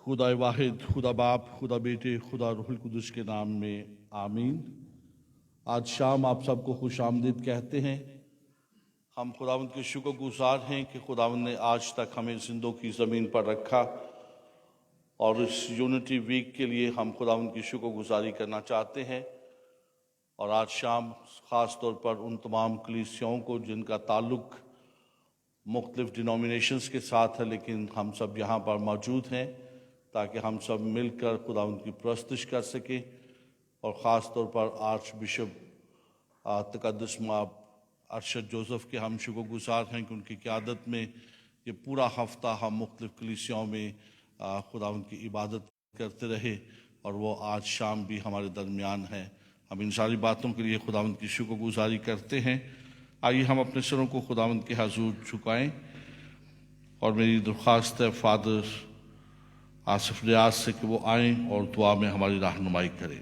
खुदा वाहिद, खुदा बाप, खुदा बेटे, खुदा रूहुल कुदस के नाम में आमीन। आज शाम आप सबको खुश आमदीद कहते हैं। हम खुदावंद के शुक्रगुजार हैं कि खुदावंद ने आज तक हमें जिंदों की ज़मीन पर रखा और इस यूनिटी वीक के लिए हम खुदावंद की शुक्रगुजारी करना चाहते हैं। और आज शाम ख़ास तौर पर उन तमाम कलीसियाओं को जिनका ताल्लुक़ मुख्तलिफ़ डिनोमिनेशंस के साथ है, लेकिन हम सब यहाँ पर मौजूद हैं ताकि हम सब मिलकर खुदावंद की परस्तिश कर सकें। और ख़ास तौर पर आर्च बिशप तकद्दुस माब अरशद जोसेफ के हम शुक्रगुजार हैं कि उनकी क़यादत में ये पूरा हफ्ता हम मुख्तलिफ़ कलीसियाओं में खुदावंद की इबादत करते रहे और वो आज शाम भी हमारे दरमियान हैं। हम इन सारी बातों के लिए खुदावंद की शुक्रगुजारी करते हैं। आइए हम अपने सरों को खुदावंद के हजूर झुकाएं और मेरी दरख्वास्त है फादर आसिफ रियाज से कि वो आएँ और दुआ में हमारी रहनुमाई करें।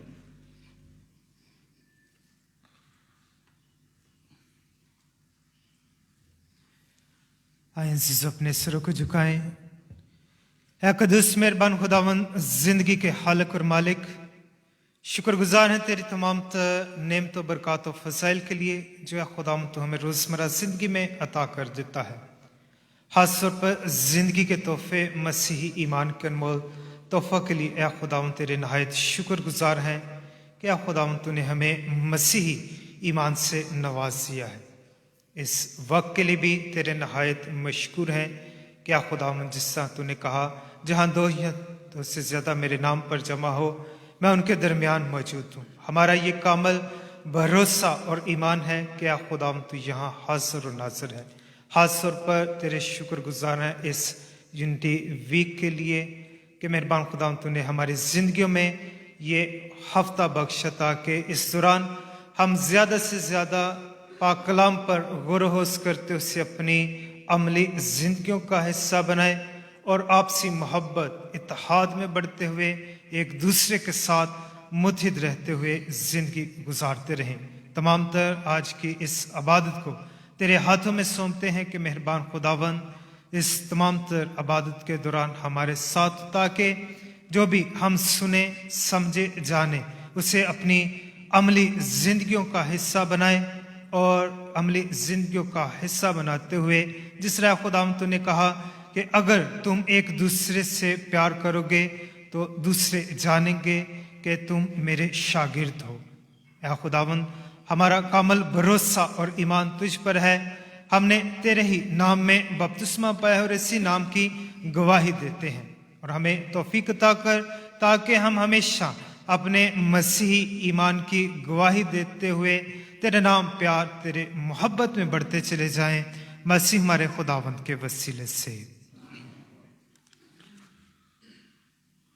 आए अज़ीज़ अपने सरों को झुकाएं। ऐ कदूस मेहरबान खुदावंद, जिंदगी के खालिक और मालिक, शुक्रगुजार हैं तेरी तमाम नेमतों, बरक़ात और फ़ज़ाइल के लिए जो है खुदावंद तो हमें रोज़मर्रा ज़िंदगी में अता कर देता है। ख़ास तौर पर ज़िंदगी के तोहफ़े, मसीही ईमान के अनमोल तोहफ़ा के लिए ऐ खुदावंद तेरे नहायत शुक्रगुजार हैं कि ऐ खुदावंद तूने हमें मसीही ईमान से नवाज दिया है। इस वक्त के लिए भी तेरे नहायत मशकूर हैं कि ऐ खुदावंद जिस तरह तूने कहा जहाँ दो या दो से ज़्यादा मेरे नाम पर जमा हो मैं उनके दरमियान मौजूद हूँ। हमारा ये कामल भरोसा और ईमान है कि ऐ खुदावंद तू यहाँ हाज़िर और नाज़िर है। ख़ास तौर पर तेरे शुक्रगुजार हैं इस यूनिटी वीक के लिए कि मेहरबान खुदावंद तूने हमारी ज़िंदगियों में ये हफ्ता बख्शता कि इस दौरान हम ज़्यादा से ज़्यादा पाक कलाम पर गौर होश करते उसे अपनी अमली ज़िंदगियों का हिस्सा बनाए और आपसी मोहब्बत इत्तेहाद में बढ़ते हुए एक दूसरे के साथ मुत्तहिद रहते हुए ज़िंदगी गुजारते रहें। तमाम तर आज की इस इबादत को तेरे हाथों में सौंपते हैं कि मेहरबान खुदावंद इस तमाम तर इबादत के दौरान हमारे साथ ताकि जो भी हम सुने समझे जाने उसे अपनी अमली ज़िंदगियों का हिस्सा बनाए और अमली ज़िंदगियों का हिस्सा बनाते हुए जिस तरह खुदावंद ने कहा कि अगर तुम एक दूसरे से प्यार करोगे तो दूसरे जानेंगे कि तुम मेरे शागिर्द हो। या खुदावंद हमारा कामल भरोसा और ईमान तुझ पर है। हमने तेरे ही नाम में बपतिस्मा पाया और इसी नाम की गवाही देते हैं और हमें तौफीक अता कर ताकि हम हमेशा अपने मसीही ईमान की गवाही देते हुए तेरे नाम प्यार तेरे मोहब्बत में बढ़ते चले जाएं। मसीह हमारे खुदावंद के वसीले से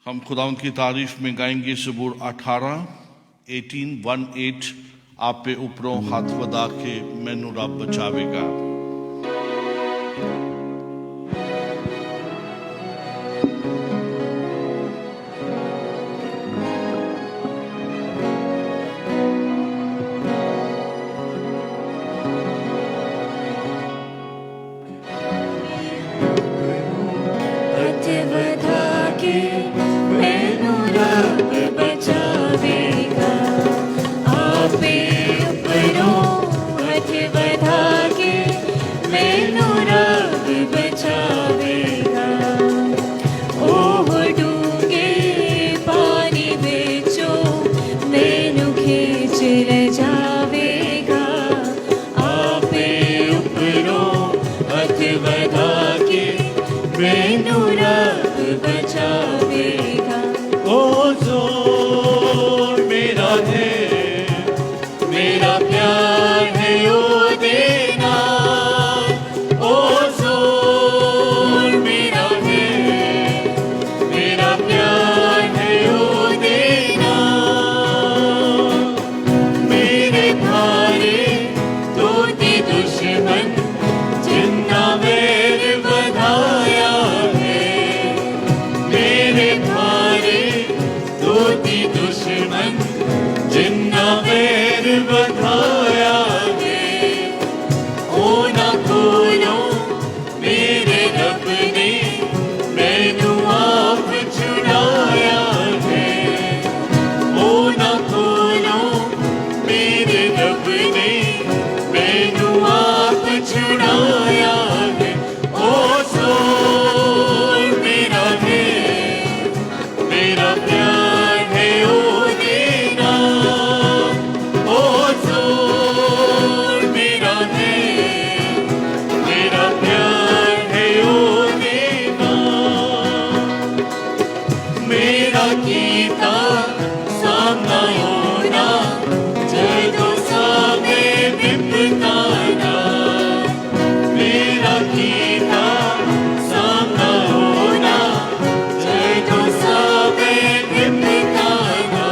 हम खुदावंद की तारीफ में गाएंगे ज़बूर 18 आप पे ऊपरों हाथ वदा के मैनू रब बचावेगा। मेरे रब ने मैनू आप छुड़ा मेरा कीता सामना होना जदों सामे विपताना मेरा कीता सामना होना जदों सामे विपताना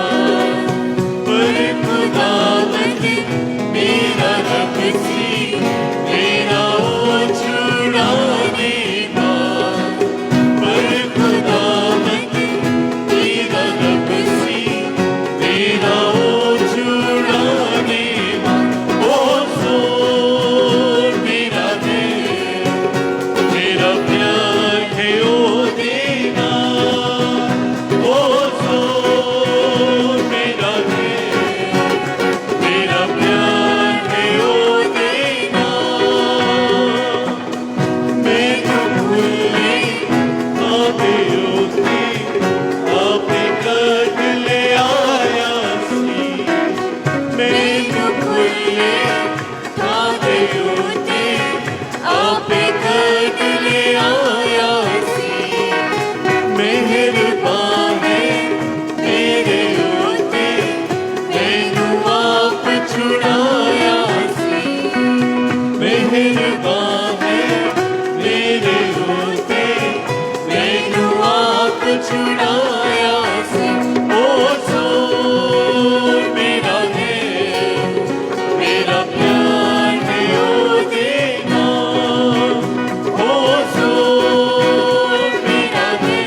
पर खुदावंद मेरा रब सी मेरा ओ छुड़ाने का पर खुदावंद मेरा रब सी मेरा ओ छुड़ाने का ओ जोर मेरा दे मेरा प्यार है ओ देना ओ जोर मेरा दे मेरा प्यार है ओ देना मैं तो भूले आते होते आपे कट ले आया सी मैं तो भूले आते होते आपे कट ले आया सी मेहरबान है मेरे होते मैनू आप छुड़ाया सी मेहरबान है मेरे होते मैनू आप छुड़ाया सी ओ जोर मेरा है मेरा प्यार है ओ देना ओ जोर मेरा है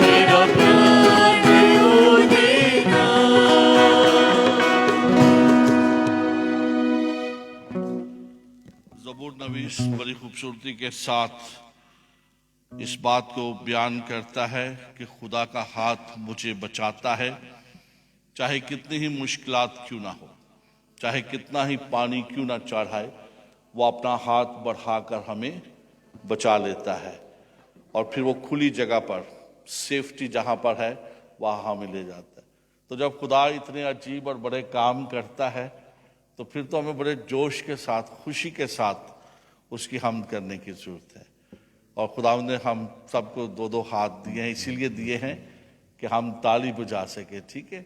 मेरा प्यार है ओ देना ज़बूर नवीस बड़ी खूबसूरती के साथ इस बात को बयान करता है कि खुदा का हाथ मुझे बचाता है, चाहे कितनी ही मुश्किलात क्यों ना हो, चाहे कितना ही पानी क्यों ना चढ़ाए, वो अपना हाथ बढ़ाकर हमें बचा लेता है और फिर वो खुली जगह पर सेफ्टी जहाँ पर है वहाँ हमें ले जाता है। तो जब खुदा इतने अजीब और बड़े काम करता है तो फिर तो हमें बड़े जोश के साथ, खुशी के साथ उसकी हम्द करने की ज़रूरत है। और खुदा ने हम सबको दो दो हाथ दिए हैं, इसीलिए दिए हैं कि हम ताली बजा सके, ठीक है,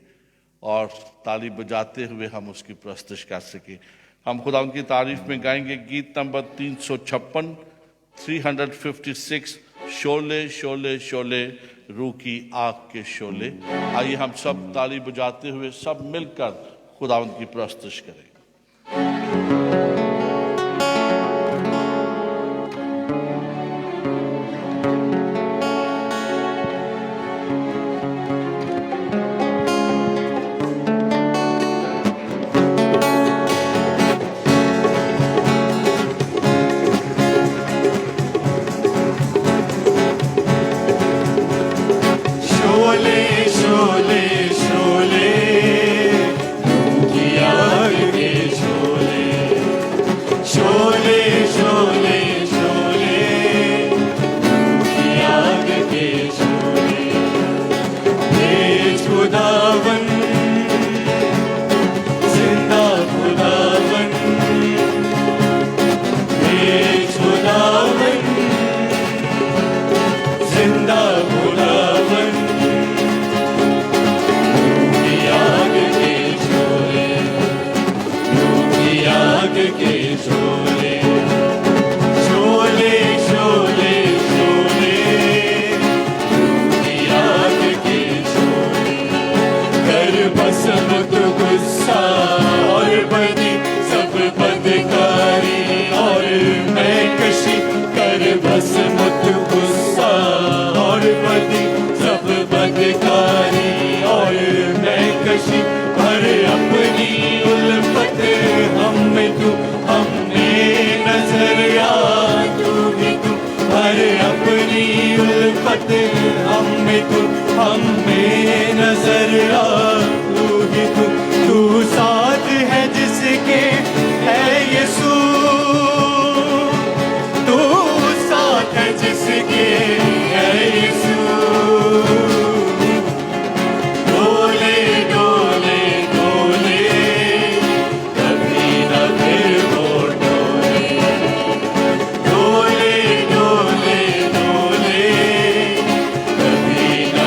और ताली बजाते हुए हम उसकी प्रस्तुति कर सके। हम खुदा उनकी तारीफ में गाएंगे गीत नंबर 356 356 शोले शोले शोले रूह की आग के शोले। आइए हम सब ताली बजाते हुए सब मिलकर खुदा उनकी प्रस्तुति करें। शोले शोले शोले रूह की आग के शोले शोले शोले शोले रूह की आग के शोले तेज खुदावन जिंदा खुदावन तेज खुदावन जिंदा खुदावन आग के शोले शोले शोले शोले रूह की आग के शोले कर भस्म तो गुस्सा और बदी सब बदकारी और मैं कशी कर भस्म तो गुस्सा और बदी सब बदकारी और मैं कशी पर अपनी उल्फत हमें तू हमने नजर याद तू भी तू पर अपनी उल्फत हमें तू हमें नजर याद तू भी तू साथ है जिसके है यीशु तू साथ है जिसके है यीशु डोले डोले डोले कभी न फिर वो डोले डोले डोले डोले कभी न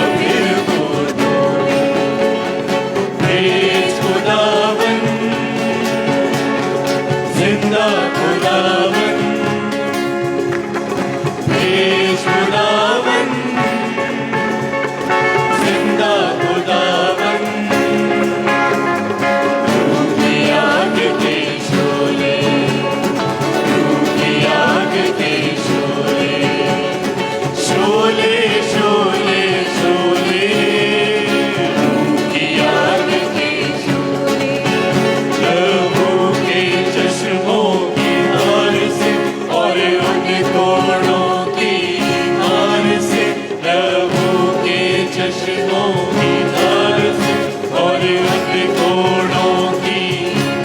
जश्नों की धार से और अंधकोड़ों की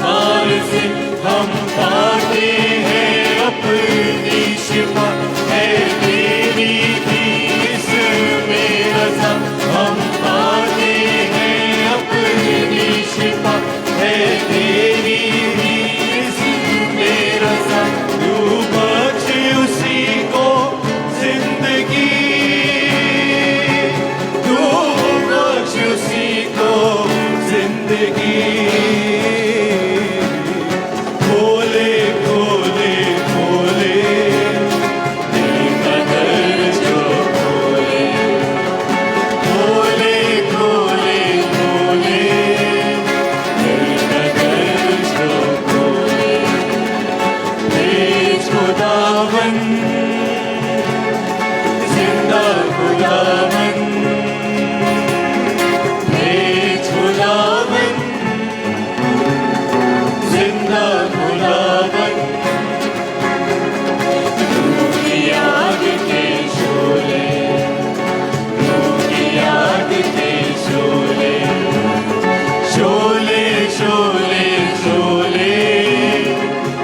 मार से हम पाते हैं अपनी शिफा। है तेरी भी इसमें रज़ा, हम पाते हैं अपनी शिफा। है तेरी भी इसमें रज़ा, तू बख्श उसी को जिंदगी, तू बख्श उसी को जिंदगी। खोले खोले खोले दिल का दर जो खोले, खोले खोले खोले दिल का दर जो खोले। तेज खुदावन, जिंदा खुदावन, तेज खुदावन, जिंदा खुदावन। रूह की आग के शोले, रूह की आग के शोले, शोले शोले शोले,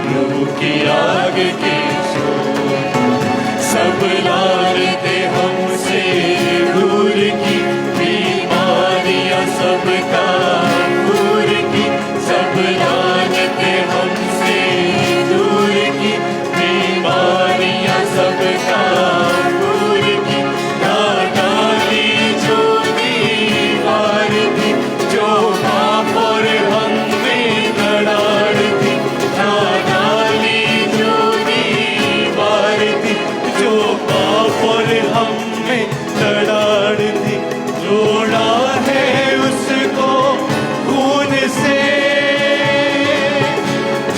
रूह की आग के शोले। सब लानते हमसे दूर की, बीमारियां सबका दूर की। सब लानते हमसे दूर की, बीमारियां सबका दूर की। डाली जो दीवार थी, जो पाप और हम में दरार थी, डाली जो दीवार थी, जो पाप और हम में दरार थी। जोड़ा है उसको खून से,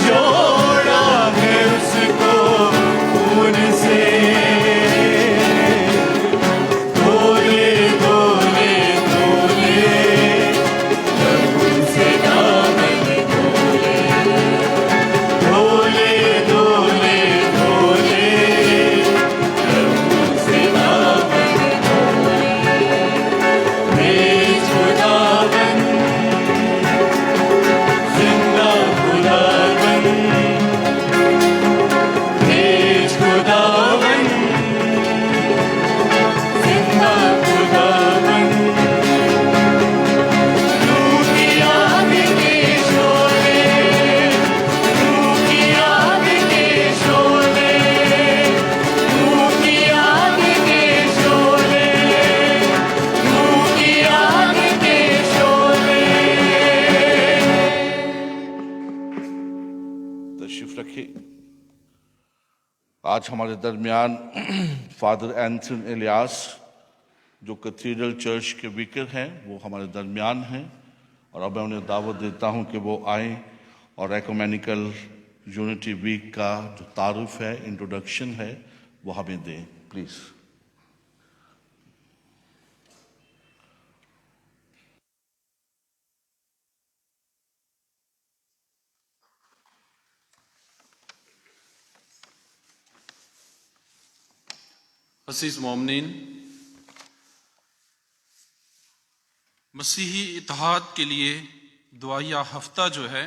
जोड़ा है उसको खून से। धोले धोले धोले प्रभु से दामन धोले, धोले धोले धोले प्रभु से दामन धोले। तेज खुदावन, जिंदा खुदावन, तेज खुदावन, जिंदा खुदावन। रूह की आग के शोले, रूह की आग के शोले, रूह की आग के शोले, रूह की आग के शोले। तशरीफ रखिए। आज हमारे दरमियान फादर एंथन इलियास, जो कैथीड्रल चर्च के विकर हैं, वो हमारे दरमियान हैं। और अब मैं उन्हें दावत देता हूं कि वो आए और एकुमेनिकल यूनिटी वीक का जो तारुफ है, इंट्रोडक्शन है, वो हमें दें प्लीज़। अज़ीज़ मोमिनीन, मसीही इत्तेहाद के लिए दुआया हफ्ता जो है,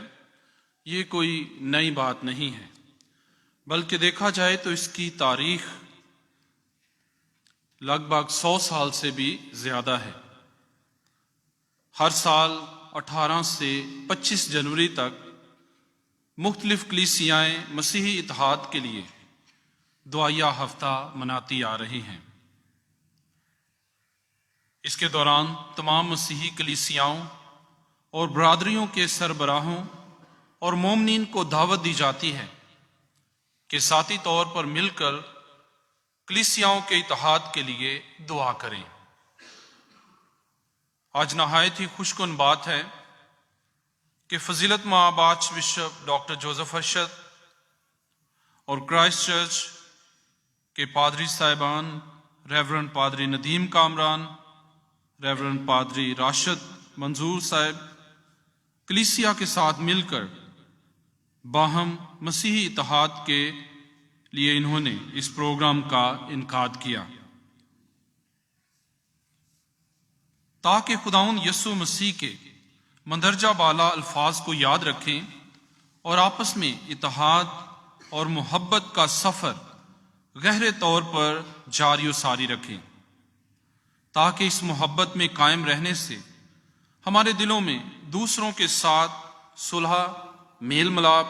ये कोई नई बात नहीं है, बल्कि देखा जाए तो इसकी तारीख लगभग 100 साल से भी ज़्यादा है। हर साल 18 से 25 जनवरी तक मुख्तलिफ कलीसियाएँ मसीही इत्तेहाद के लिए दुआया हफ्ता मनाती आ रही हैं। इसके दौरान तमाम मसीही कलीसियाओं और बरादरियों के सरबराहों और मोमनीन को दावत दी जाती है कि साथी तौर पर मिलकर कलीसियाओं के इत्तेहाद के लिए दुआ करें। आज नहायत ही खुशकुन बात है कि फजीलत माब arch bishop doctor Joseph Arshad और क्राइस्ट चर्च के पादरी साहिबान रेवरेंड पादरी नदीम कामरान, रेवरेंड पादरी राशिद मंजूर साहब कलीसिया के साथ मिलकर बाहम मसीही इत्तेहाद के लिए इन्होंने इस प्रोग्राम का इनकाद किया। ताकि खुदाउन यसु मसीह के मंदरजा बाला अल्फाज को याद रखें और आपस में इत्तेहाद और मोहब्बत का सफ़र गहरे तौर पर जारी व सारी रखें, ताकि इस मोहब्बत में कायम रहने से हमारे दिलों में दूसरों के साथ सुलह, मेल मिलाप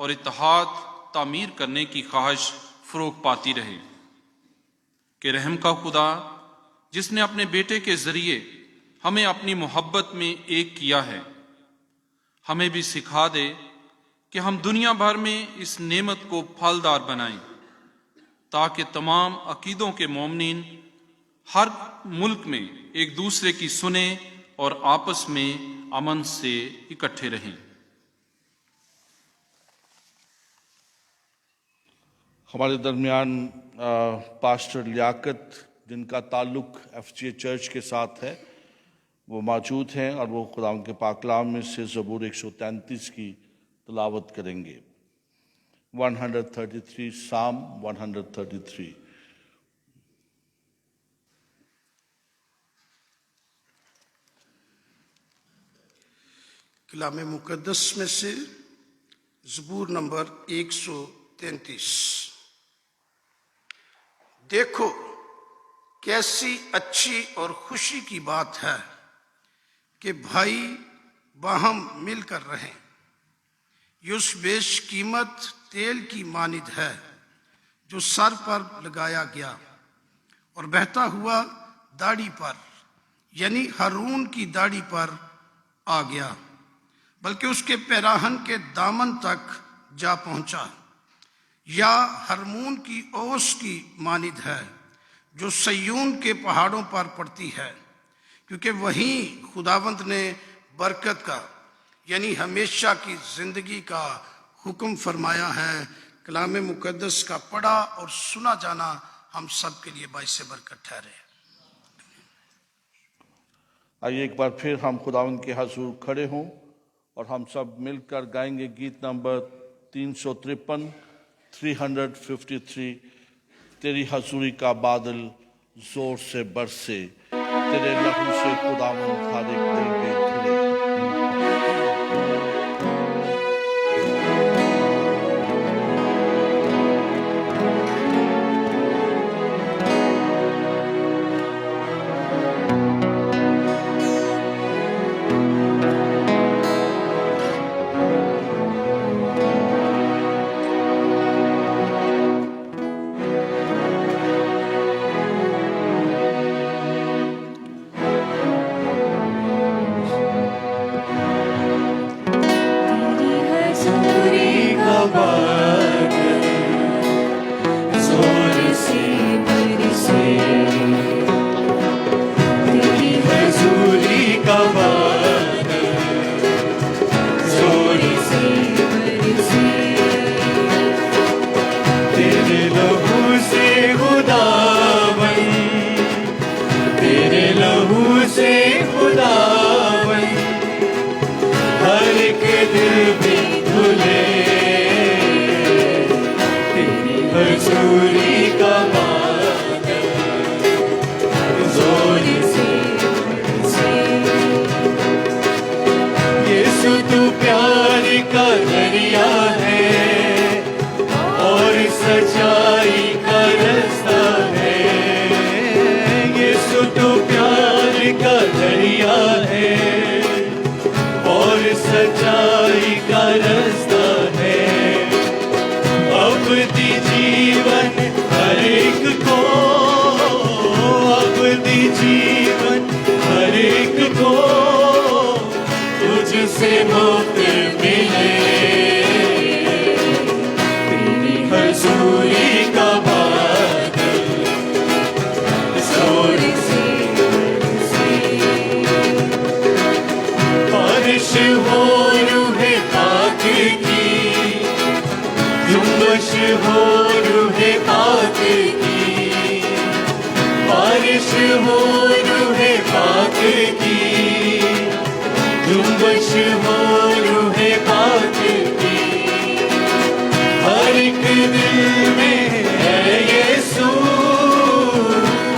और इत्तेहाद तामीर करने की ख्वाहिश फ़रोग़ पाती रहे। कि रहम का खुदा जिसने अपने बेटे के ज़रिए हमें अपनी मोहब्बत में एक किया है, हमें भी सिखा दे कि हम दुनिया भर में इस नेमत को फलदार बनाएं, ताकि तमाम अकीदों के मोमिनीन हर मुल्क में एक दूसरे की सुने और आपस में अमन से इकट्ठे रहें। हमारे दरमियान पास्टर लियाकत, जिनका ताल्लुक FGA चर्च के साथ है, वो मौजूद हैं और वो खुदा के पाकलाम में से ज़बूर 133 की तलावत करेंगे। 133, साम 133। कलाम मुकद्दस में से ज़बूर नंबर 133। देखो कैसी अच्छी और खुशी की बात है कि भाई बाहम मिलकर रहें। ये उस बेशकीमत तेल की मानिद है जो सर पर लगाया गया और बहता हुआ दाढ़ी पर, यानी हारून की दाढ़ी पर आ गया, बल्कि उसके पैराहन के दामन तक जा पहुंचा। या हरमून की ओस की मानिद है जो सयून के पहाड़ों पर पड़ती है, क्योंकि वहीं खुदावंद ने बरकत का, यानी हमेशा की जिंदगी का हुक्म फरमाया है। कलाम मुकद्दस का पढ़ा और सुना जाना हम सब के लिए बाइस बरकत ठहरे। आइए एक बार फिर हम खुदावंद के हुजूर खड़े हों और हम सब मिलकर गाएंगे गीत नंबर 353, 353। तेरी हजूरी का बादल जोर से बरसे, तेरे लहू से खुदावंद हर एक दिल में धुले।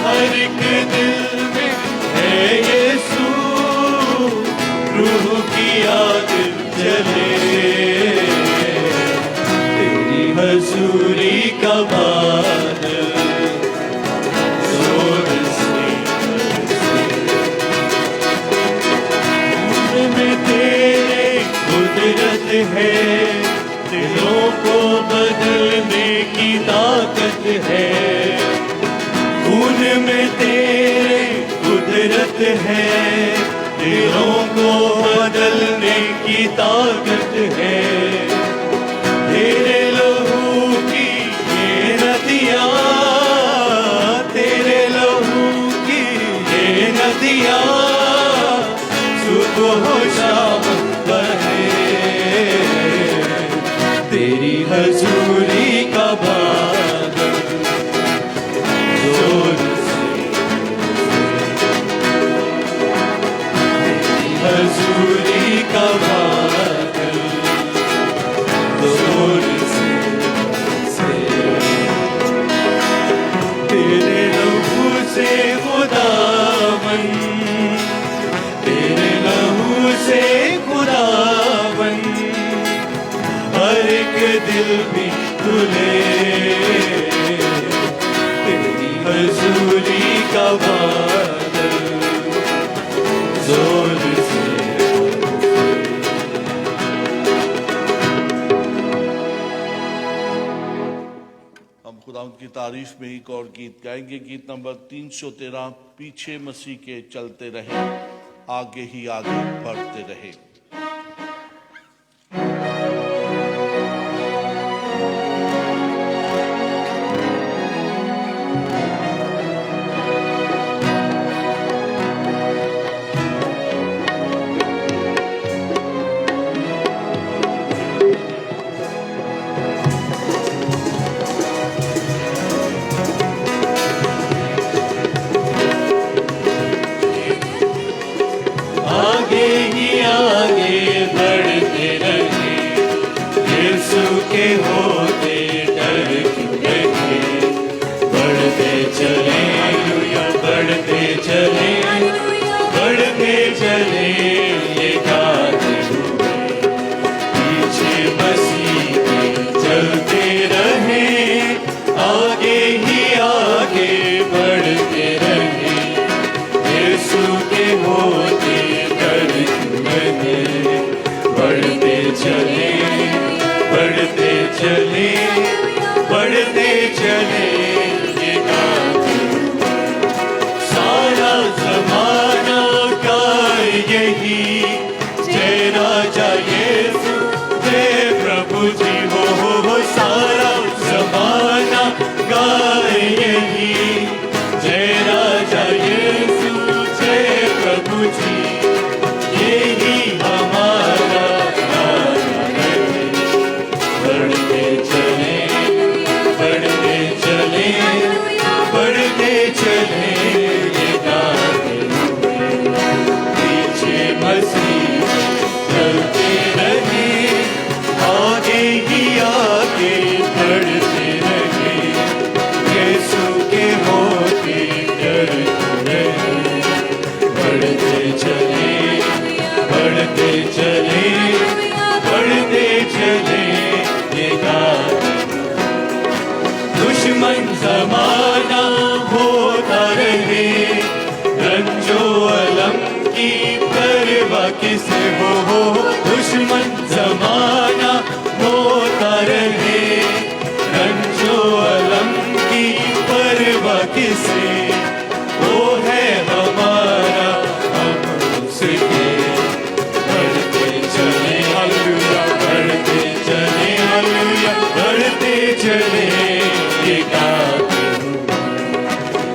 हर एक दिल में है यीशु, बादल जोर से में तेरे कुदरत है, दिलों को बदलने की ताकत है। खून में तेरे कुदरत है, दिलों को बदलने की ताकत है। तेरे लहू की ये नदियाँ, तेरे लहू की ये नदियाँ सुबह शाम बहे। तेरी हजूरी का बादल जोर से, तेरी हजूरी का बादल जोर से। तेरे लहू से खुदावन, तेरे लहू से खुदावन हर एक दिल भी खुले। तेरी हजूरी का बादल जोर से। हम खुदावंद की तारीफ में एक और गीत गाएंगे, गीत नंबर 313, पीछे मसीह के चलते रहे, आगे ही आगे बढ़ते रहे। आगे ही आगे बढ़ते रहे, यीशु के होते डर क्यों रहे। बढ़ते चले, बढ़ते चले, बढ़ते चले ये गाते हुए। पीछे मसीह के चलते रहे, आगे ही आगे बढ़ते रहे। यीशु के होते डर क्यों रहे। बढ़ते चले, बढ़ते चले, बढ़ते चले ये गाते हुए। सारा जमाना गाए यही, जय राजा यीशु, जय प्रभु जी हो। सारा जमाना गाए यही, जय राजा यीशु, जय प्रभु जी। यही हमारा गाना है। बढ़ते चले, बढ़ते चले, बढ़ते चले ये गाते हुए। पीछे मसीह चलते रहे, आगे ही आगे बढ़ते रहे। यीशु के होते डर क्यों रहे। बढ़ते चले, बढ़ते चले, बढ़ते चले ये गाते। दुश्मन जमाना होता रहे, रंजो अलम की परवाह किसे हो। दुश्मन जमाना होता रहे, रंजो अलम की परवाह किसे। वो है हमारा, हम उसके। बढ़ते चले, हालेलुया, बढ़ते चले, हालेलुया, बढ़ते चले ये गाते हुए।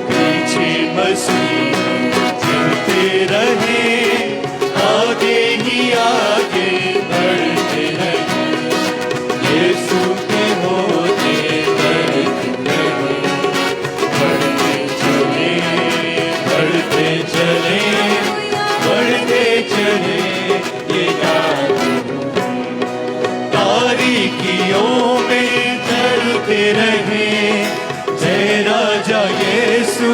पीछे मसीह चलते रहे, आगे ही आगे बढ़ते रहे। यीशु के होते डर क्यों रहे। बढ़ते चले, बढ़ते चले, बढ़ते चले ये गाते हुए। तारीकियों में चलते रहे, जय राजा यीशु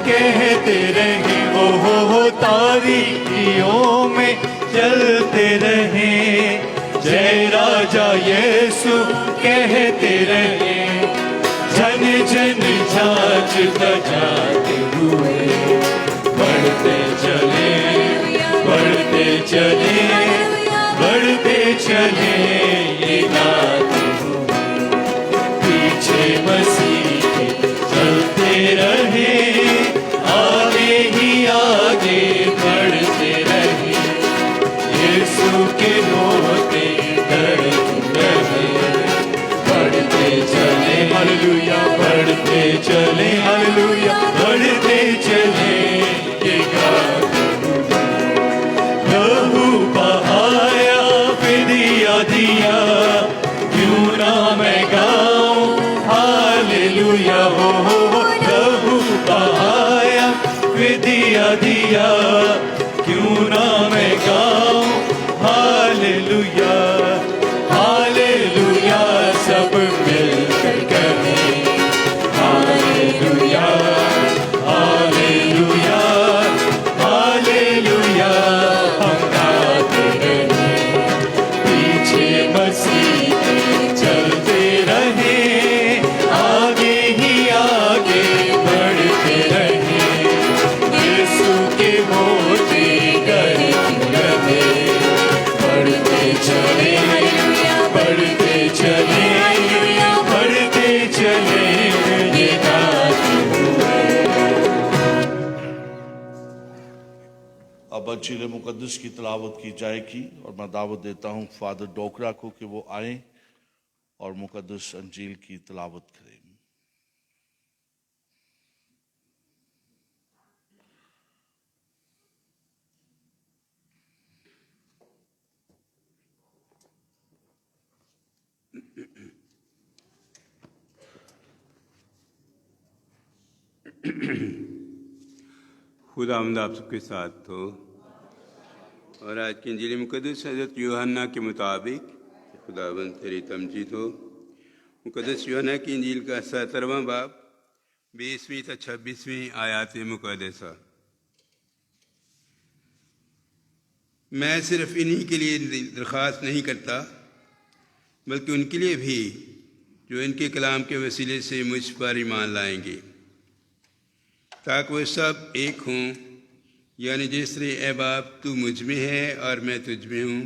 कहते रहे। हो तारीकियों में चलते रहे, जय राजा यीशु कहते रहे। साज बजाते हुए बढ़ते चले, बढ़ते चले, बढ़ते चले, ये गाते हुए पीछे मसीह के चलते रहे, आगे ही आगे बढ़ते रहे, यीशु के होते डरते रहे, बढ़ते चले, हालेलुया, बढ़ते चले, हालेलुया, बढ़ते चले, ये गाते हुए प्रभु बहाया फिदिया दिया, क्यों ना मैं गाऊं हालेलुया, हो प्रभु बहाया फिदिया दिया, क्यों ना मैं गाऊं हालेलुया, हालेलुया, सब मिलकर कहें हालेलुया, हालेलुया, हालेलुया, हम गाते रहे, पीछे मसीह के चलते रहे, आगे ही आगे बढ़ते रहे, यीशु के होते करते रहे, बढ़ते चले, बढ़ते चले, बढ़ते चले, ये गाते हुए। अब अंजील मुकद्दस की तलावत की जाएगी और मैं दावत देता हूं फादर डोकरा को कि वो आए और मुकद्दस अंजील की तलावत करें। खुदावंद आप सबके साथ हो। और आज की इंजील मुकद्दस हज़रत यूहन्ना के मुताबिक खुदावंद तेरी तमजीद हो। मुकद्दस यूहन्ना की इंजील का 17वां बाब 20वीं से 26वीं आयात मुकद्दसा। मैं सिर्फ इन्हीं के लिए दरख्वास्त नहीं करता, बल्कि उनके लिए भी जो इनके कलाम के वसीले से मुझ पर ईमान लाएंगे, ताकि वे सब एक हों, यानी जिस तरह ए बाप तू मुझ में है और मैं तुझ में हूँ,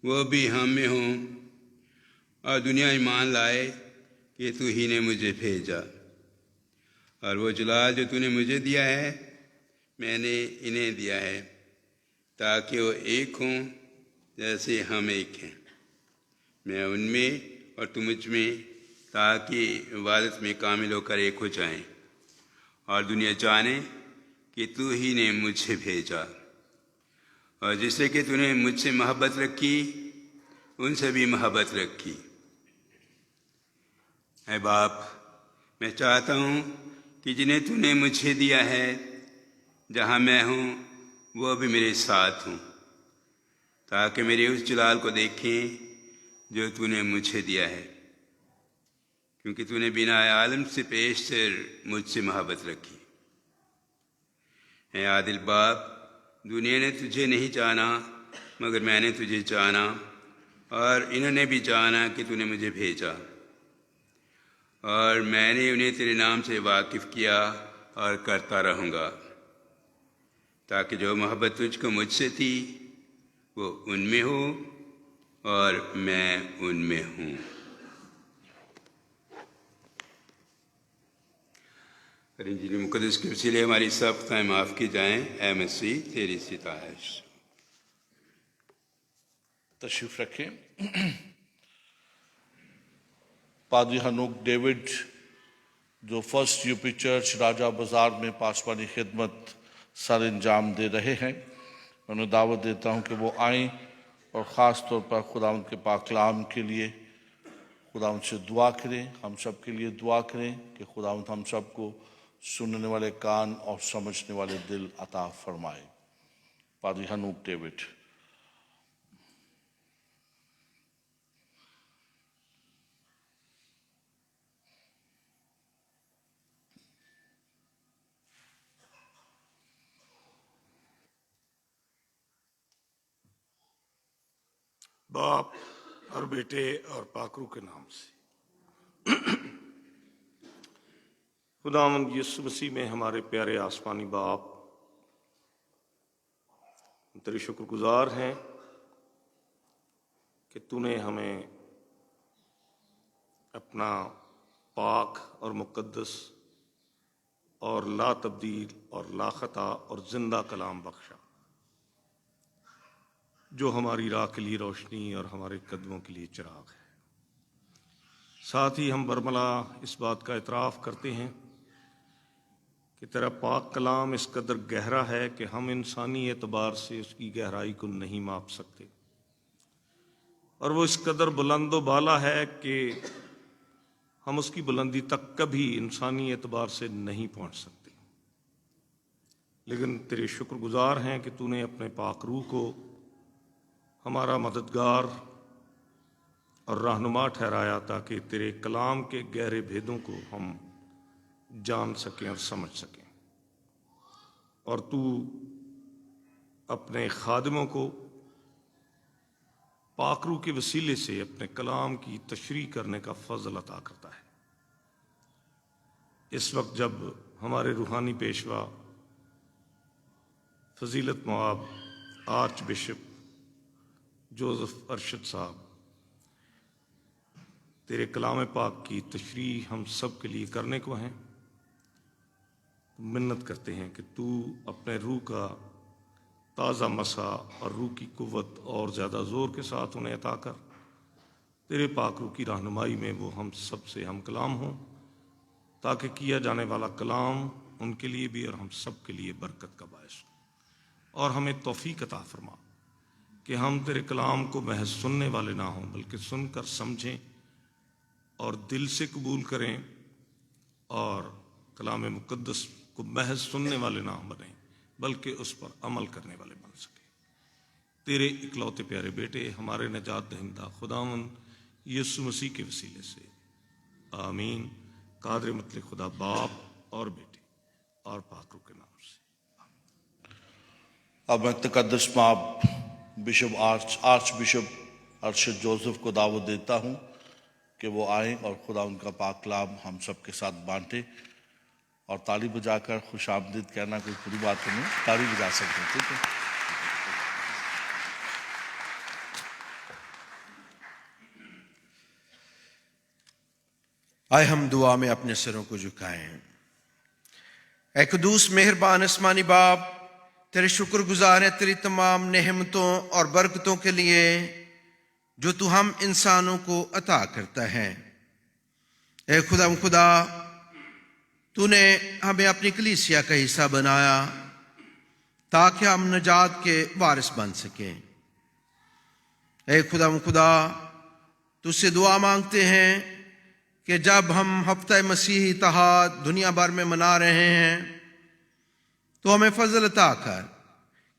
वो भी हम में हों, और दुनिया ईमान लाए कि तू ही ने मुझे भेजा। और वो जलाल जो तूने मुझे दिया है मैंने इन्हें दिया है, ताकि वो एक हों जैसे हम एक हैं, मैं उनमें और तू मुझ में, ताकि इबादत में कामिल होकर एक हो जाएं और दुनिया जाने कि तू ही ने मुझे भेजा। और जिससे कि तूने मुझसे मोहब्बत रखी उनसे भी मोहब्बत रखी। ऐ बाप, मैं चाहता हूँ कि जिन्हें तूने मुझे दिया है, जहाँ मैं हूँ वो भी मेरे साथ हूँ, ताकि मेरे उस जलाल को देखें जो तूने मुझे दिया है, क्योंकि तूने बिना आलम से पेशतर मुझसे मोहब्बत रखी। ऐ आदिल बाप, दुनिया ने तुझे नहीं जाना मगर मैंने तुझे जाना, और इन्होंने भी जाना कि तूने मुझे भेजा, और मैंने उन्हें तेरे नाम से वाकिफ़ किया और करता रहूँगा, ताकि जो मोहब्बत तुझको मुझसे थी वो उनमें हो और मैं उनमें हूँ। इंजील मुकद्दस के वसीले हमारी सब खताएं माफ़ की जाएं। ऐ मसीह तेरी सिताइश। तशरीफ रखें। पादरी हनूक डेविड जो फर्स्ट यूपी चर्च राजा बाजार में पासवानी खिदमत सर अंजाम दे रहे हैं, उन्हें दावत देता हूं कि वो आएं और ख़ास तौर पर खुदावंद के पाक कलाम के लिए खुदावंद से दुआ करें। हम सब के लिए दुआ करें कि खुदावंद हम सबको सुनने वाले कान और समझने वाले दिल अता फरमाए। पादरी हनूक डेविड। बाप और बेटे और पाकरू के नाम से। खुदावंद यीशु मसीह में हमारे प्यारे आसमानी बाप, हम तेरे शुक्रगुजार हैं कि तूने हमें अपना पाक और मुक़द्दस और ला तब्दील और लाखता और ज़िंदा कलाम बख्शा, जो हमारी राह के लिए रोशनी और हमारे कदमों के लिए चिराग है। साथ ही हम बरमला इस बात का इतराफ़ करते हैं कि तेरा पाक कलाम इस कदर गहरा है कि हम इंसानी एतबार से उसकी गहराई को नहीं माप सकते, और वो इस कदर बुलंद बाला है कि हम उसकी बुलंदी तक कभी इंसानी एतबार से नहीं पहुंच सकते। लेकिन तेरे शुक्रगुजार हैं कि तूने अपने पाक रूह को हमारा मददगार और रहनुमा ठहराया, ताकि तेरे कलाम के गहरे भेदों को हम जान सकें और समझ सकें। और तू अपने खादिमों को पाक रूह के वसीले से अपने कलाम की तशरीह करने का फजल अता करता है। इस वक्त जब हमारे रूहानी पेशवा फजीलत मआब आर्च बिशप जोसेफ अरशद साहब तेरे कलाम पाक की तशरीह हम सब के लिए करने को हैं, मिन्नत करते हैं कि तू अपने रूह का ताज़ा मसा और रूह की कुव्वत और ज़्यादा ज़ोर के साथ उन्हें अता कर। तेरे पाक रूह की रहनुमाई में वो हम सब से हम कलाम हों, ताकि किया जाने वाला कलाम उनके लिए भी और हम सब के लिए बरकत का बायस हो। और हमें तौफीक अता फरमा कि हम तेरे कलाम को महज सुनने वाले ना हों, बल्कि सुनकर समझें और दिल से कबूल करें, और कलाम मुक़द्दस को महज सुनने वाले ना बने, बल्कि उस पर अमल करने वाले बन सके। तेरे इकलौते प्यारे बेटे हमारे निजात दहिंदा खुदावंद यीशु मसीह के वसीले से आमीन। कादर मतलब खुदा बाप और बेटे और पाक रूह के नाम से। अब मैं तकद्दस माब bishop arch bishop Arshad Joseph को दावत देता हूँ कि वो आए और खुदा उनका पाक कलाम हम सब के साथ बांटे। और ताली बजाकर खुश आमदीद कहना कोई बुरी बात नहीं, ताली बजा सकते हैं, ठीक है। आए हम दुआ में अपने सरों को झुकाएं। ऐ कुदूस मेहरबान आसमानी बाप, तेरे शुक्रगुजार है तेरी तमाम नेहमतों और बरकतों के लिए जो तू हम इंसानों को अता करता है। ऐ खुदा तूने हमें अपनी कलीसिया का हिस्सा बनाया ताकि हम नजात के वारिस बन सकें। ऐ खुदा तुझसे दुआ मांगते हैं कि जब हम हफ्ता मसीही इत्तेहाद दुनिया भर में मना रहे हैं तो हमें फजल अता कर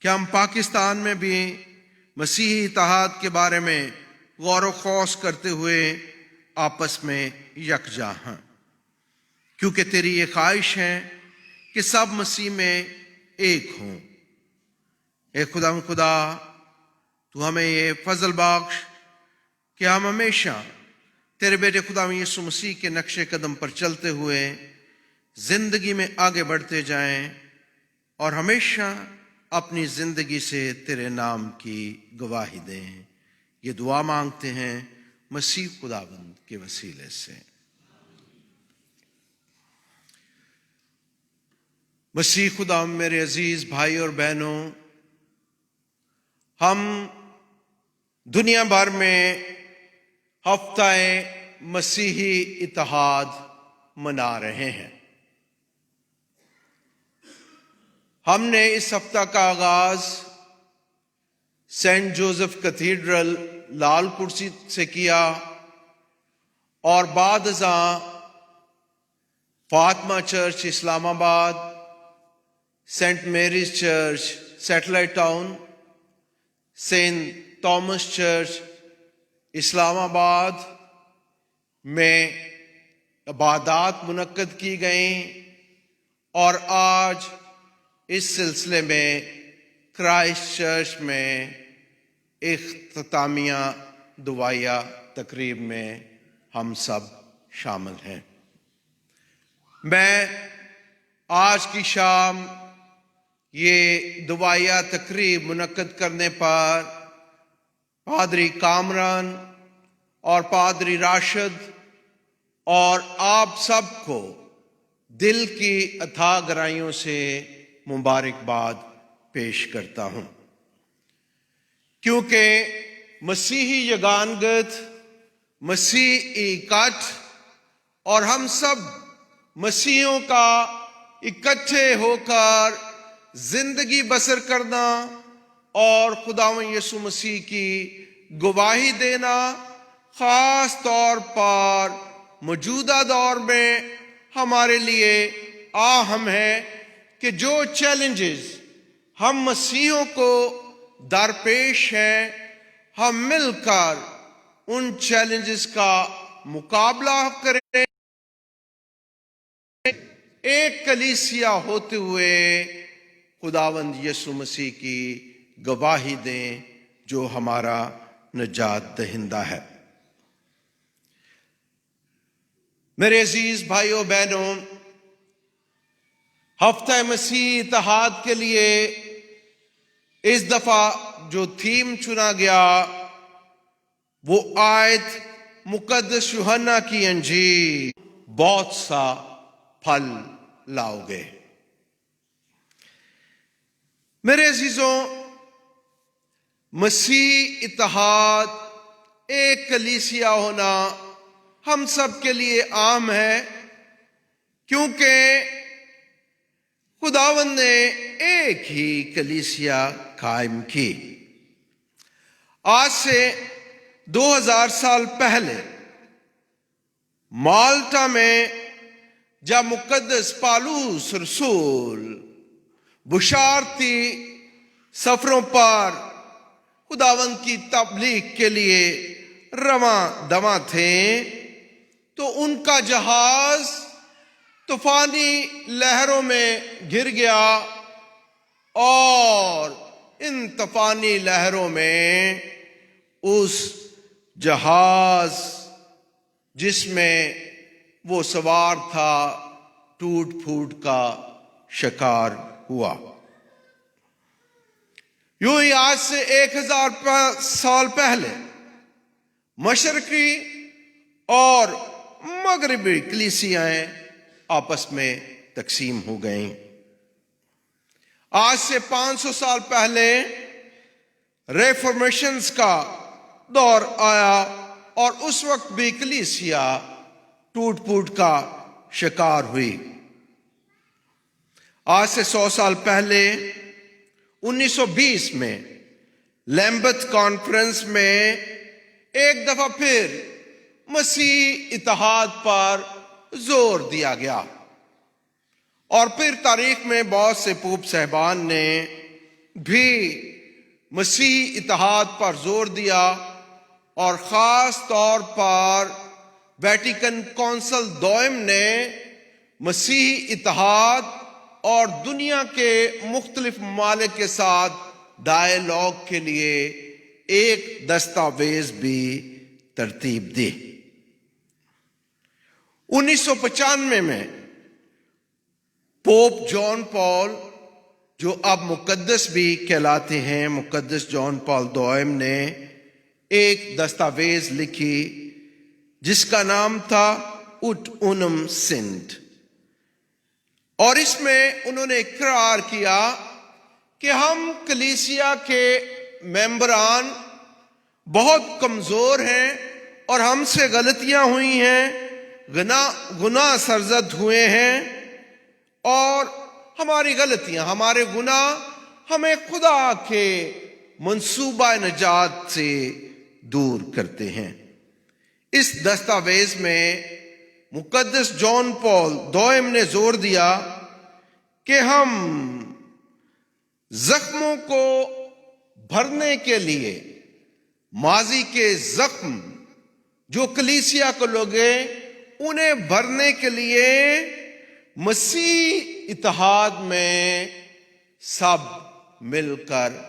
कि हम पाकिस्तान में भी मसीही इत्तेहाद के बारे में गौर व खौस करते हुए आपस में यकजा हैं, क्योंकि तेरी ये ख्वाहिश है कि सब मसीह में एक हों। ए खुदा तू हमें ये फजल बख्श कि हम हमेशा तेरे बेटे खुदा यीशु मसीह के नक्शे कदम पर चलते हुए जिंदगी में आगे बढ़ते जाएं और हमेशा अपनी जिंदगी से तेरे नाम की गवाही दें। ये दुआ मांगते हैं मसीह खुदावंद के वसीले से। मसीह खुदा मेरे अजीज भाई और बहनों, हम दुनिया भर में हफ्ताए मसीही इत्तेहाद मना रहे हैं। हमने इस हफ्ता का आगाज सेंट जोसेफ कैथीड्रल लाल कुर्सी से किया और बाद Fatima church Islamabad, saint Mary's church satellite town, saint Thomas church Islamabad में इबादत मुनक्कद की गई और आज इस सिलसिले में क्राइस्ट चर्च में इख्तितामिया दुआया तकरीब में हम सब शामिल हैं। मैं आज की शाम ये दुआया तकरीब मुनक्कद करने पर पादरी कामरान और पादरी राशिद और आप सबको दिल की अथाह गहराइयों से मुबारकबाद पेश करता हूं, क्योंकि मसीही यगानगत, मसीही इकट्ठ और हम सब मसीहियों का इकट्ठे होकर जिंदगी बसर करना और खुदावंद यीशु मसीह की गवाही देना, खास तौर पर मौजूदा दौर में हमारे लिए अहम है कि जो चैलेंजेस हम मसीहियों को दरपेश हैं, हम मिलकर उन चैलेंजेस का मुकाबला करें, एक कलीसिया होते हुए खुदावंद यीशु मसीह की गवाही दें जो हमारा निजात दहिंदा है। मेरे अजीज भाइयों बहनों, हफ्ता मसीह इत्तेहाद के लिए इस दफा जो थीम चुना गया वो आयत मुकद्दस यूहन्ना की अंजील, बहुत सा फल लाओगे। मेरे अजीजों, मसीह इत्तेहाद एक कलीसिया होना हम सब के लिए आम है, क्योंकि खुदावंद ने एक ही कलीसिया कायम की। आज से 2000 साल पहले माल्टा में जब मुकद्दस पालूस रसूल बुशारती सफरों पर खुदावंद की तबलीग के लिए रवां दवा थे, तो उनका जहाज तूफानी लहरों में गिर गया और इन तूफानी लहरों में उस जहाज जिसमें वो सवार था टूट फूट का शिकार हुआ। यूं ही आज से 1000 साल पहले मशरकी और मगरबी कलीसियाएं आपस में तकसीम हो गईं। आज से 500 साल पहले रेफॉर्मेशंस का दौर आया और उस वक्त भी कलीसिया टूट फूट का शिकार हुई। आज से 100 साल पहले 1920 में लैम्बर्थ कॉन्फ्रेंस में एक दफा फिर मसीह इत्तेहाद पर जोर दिया गया और फिर तारीख में बहुत से पोप साहबान ने भी मसीह इत्तेहाद पर जोर दिया और खास तौर पर वेटिकन कौंसिल दोयम ने मसीह इत्तेहाद और दुनिया के मुख्तलिफ ममालिक के साथ डायलॉग के लिए एक दस्तावेज भी तरतीब दी। 1995 में पोप जॉन पॉल, जो अब मुकद्दस भी कहलाते हैं, मुकद्दस जॉन पॉल दोयम ने एक दस्तावेज लिखी जिसका नाम था उट उनम सिंड, और इसमें उन्होंने इकरार किया कि हम कलीसिया के मेंबरान बहुत कमजोर हैं और हमसे गलतियां हुई हैं, गुनाह सरजद हुए हैं और हमारी गलतियां, हमारे गुनाह हमें खुदा के मंसूबा निजात से दूर करते हैं। इस दस्तावेज में मुकद्दस जॉन पॉल दोयम ने जोर दिया कि हम जख्मों को भरने के लिए, माजी के जख्म जो कलीसिया को लगे उन्हें भरने के लिए मसीह इत्तेहाद में सब मिलकर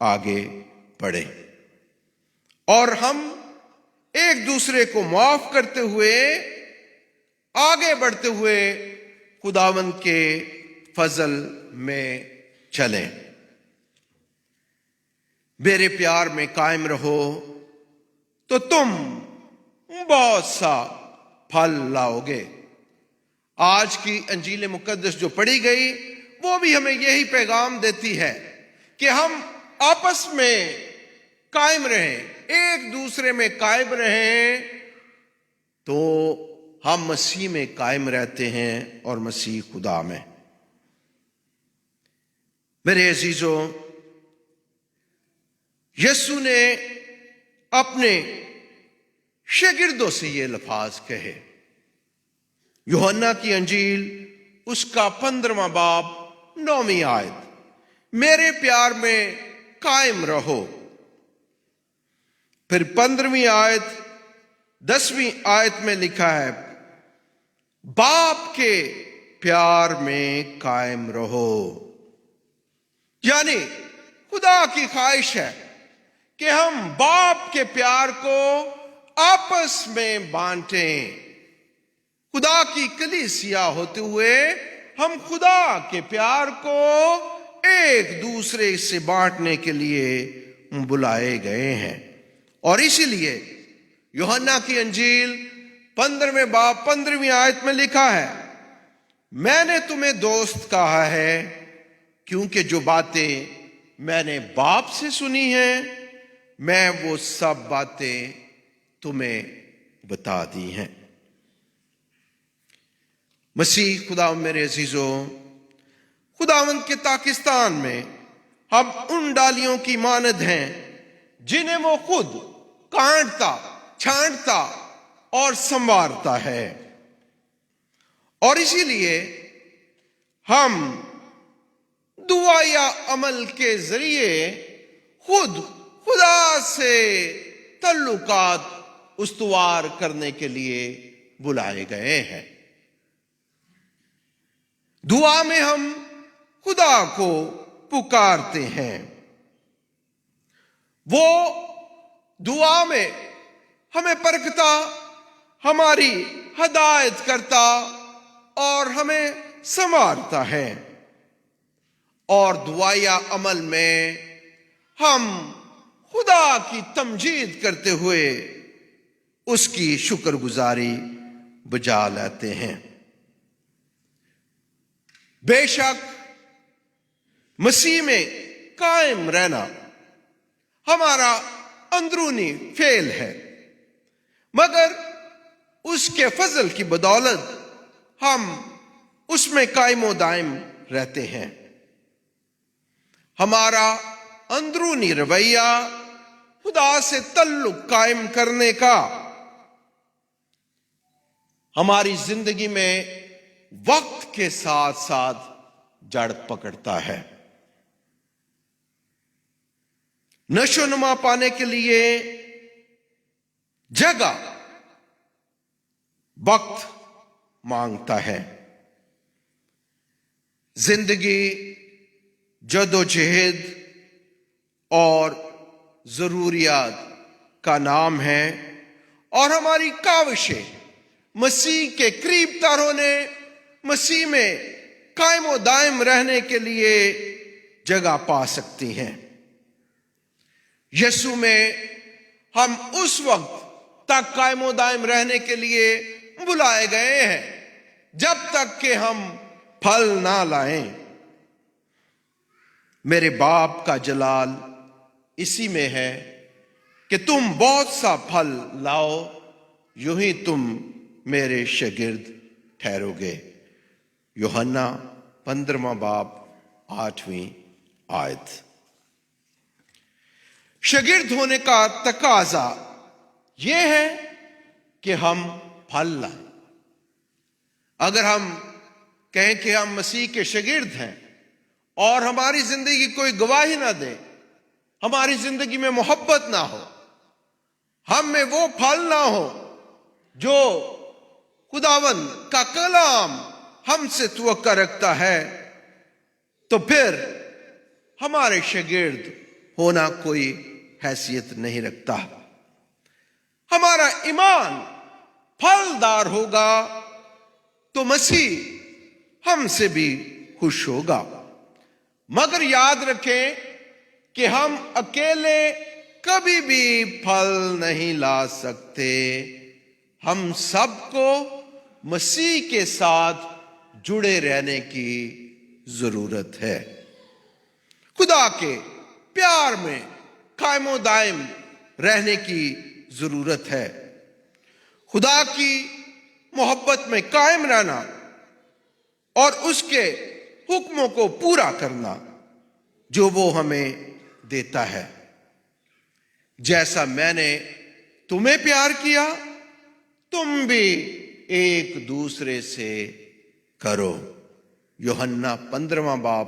आगे बढ़े और हम एक दूसरे को माफ करते हुए, आगे बढ़ते हुए खुदावंद के फजल में चलें। मेरे प्यार में कायम रहो तो तुम बहुत सा फल लाओगे। आज की अंजील मुकद्दस जो पढ़ी गई वो भी हमें यही पैगाम देती है कि हम आपस में कायम रहें, एक दूसरे में कायम रहें, तो हम मसीह में कायम रहते हैं और मसीह खुदा में। मेरे अजीजों, यीशु ने अपने शागिर्दों से ये लफ्ज कहे। यूहन्ना की अंजील उसका 15वां बाब 9वीं आयत, मेरे प्यार में कायम रहो। फिर 15वीं आयत 10वीं आयत में लिखा है, बाप के प्यार में कायम रहो। यानी खुदा की ख्वाहिश है कि हम बाप के प्यार को आपस में बांटें। खुदा की कलीसिया होते हुए हम खुदा के प्यार को एक दूसरे से बांटने के लिए बुलाए गए हैं। और इसीलिए यूहन्ना की अंजील 15वें बाब 15वीं आयत में लिखा है, मैंने तुम्हें दोस्त कहा है क्योंकि जो बातें मैंने बाप से सुनी हैं मैं वो सब बातें तुम्हें बता दी हैं। मसीह खुदा मेरे अजीजों, खुदावंद के पाकिस्तान में हम उन डालियों की मानद हैं जिन्हें वो खुद काटता, छांटता और संवारता है। और इसीलिए हम दुआ या अमल के जरिए खुद खुदा से तल्लुकात उस्तवार करने के लिए बुलाए गए हैं। दुआ में हम खुदा को पुकारते हैं। वो दुआ में हमें परखता, हमारी हदायत करता और हमें संवारता है। और दुआ या अमल में हम खुदा की तमजीद करते हुए उसकी शुक्रगुजारी बजा लाते हैं। बेशक मसीह में कायम रहना हमारा अंदरूनी फेल है, मगर उसके फजल की बदौलत हम उसमें कायम दायम रहते हैं। हमारा अंदरूनी रवैया खुदा से तल्लुक कायम करने का हमारी जिंदगी में वक्त के साथ साथ जड़ पकड़ता है। नशोनुमा पाने के लिए जगह वक्त मांगता है। जिंदगी जदोजहद और जरूरियात का नाम है और हमारी काविशें मसीह के करीब तर होने, मसीह में कायम व दायम रहने के लिए जगह पा सकती हैं। यीशु में हम उस वक्त तक कायम व दायम रहने के लिए बुलाए गए हैं जब तक कि हम फल ना लाएं। मेरे बाप का जलाल इसी में है कि तुम बहुत सा फल लाओ, यूं ही तुम मेरे शागिर्द ठहरोगे। यूहन्ना 15वां बाब 8वीं आयत। शागिर्द होने का तकाजा यह है कि हम फल लाएं। अगर हम कहें कि हम मसीह के शागिर्द हैं और हमारी जिंदगी कोई गवाही ना दे, हमारी जिंदगी में मोहब्बत ना हो, हम में वो फल ना हो जो खुदावन का कलाम हमसे तवक्का रखता है, तो फिर हमारे शागिर्द होना कोई हैसियत नहीं रखता। हमारा ईमान फलदार होगा तो मसीह हमसे भी खुश होगा। मगर याद रखें कि हम अकेले कभी भी फल नहीं ला सकते। हम सबको मसीह के साथ जुड़े रहने की जरूरत है। खुदा के प्यार में कायमो दायम रहने की जरूरत है। खुदा की मोहब्बत में कायम रहना और उसके हुक्मों को पूरा करना जो वो हमें देता है। जैसा मैंने तुम्हें प्यार किया, तुम भी एक दूसरे से करो। यूहन्ना 15वां बाब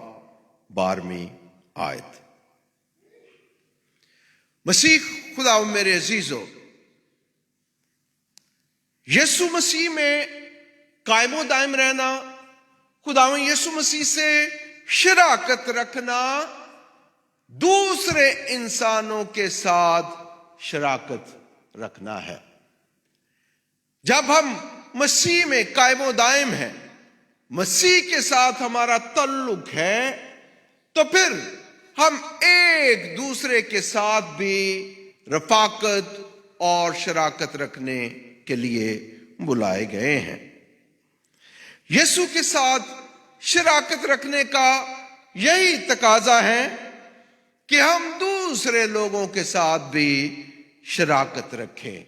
12वीं आयत। मसीह खुदा मेरे अजीजों, यीशु मसीह में कायमो दायम रहना, खुदा यीशु मसीह से शराकत रखना, दूसरे इंसानों के साथ शराकत रखना है। जब हम मसीह में कायमो दायम हैं, मसीह के साथ हमारा तल्लुक है, तो फिर हम एक दूसरे के साथ भी रफाकत और शराकत रखने के लिए बुलाए गए हैं। यीशु के साथ शराकत रखने का यही तकाजा है कि हम दूसरे लोगों के साथ भी शराकत रखें,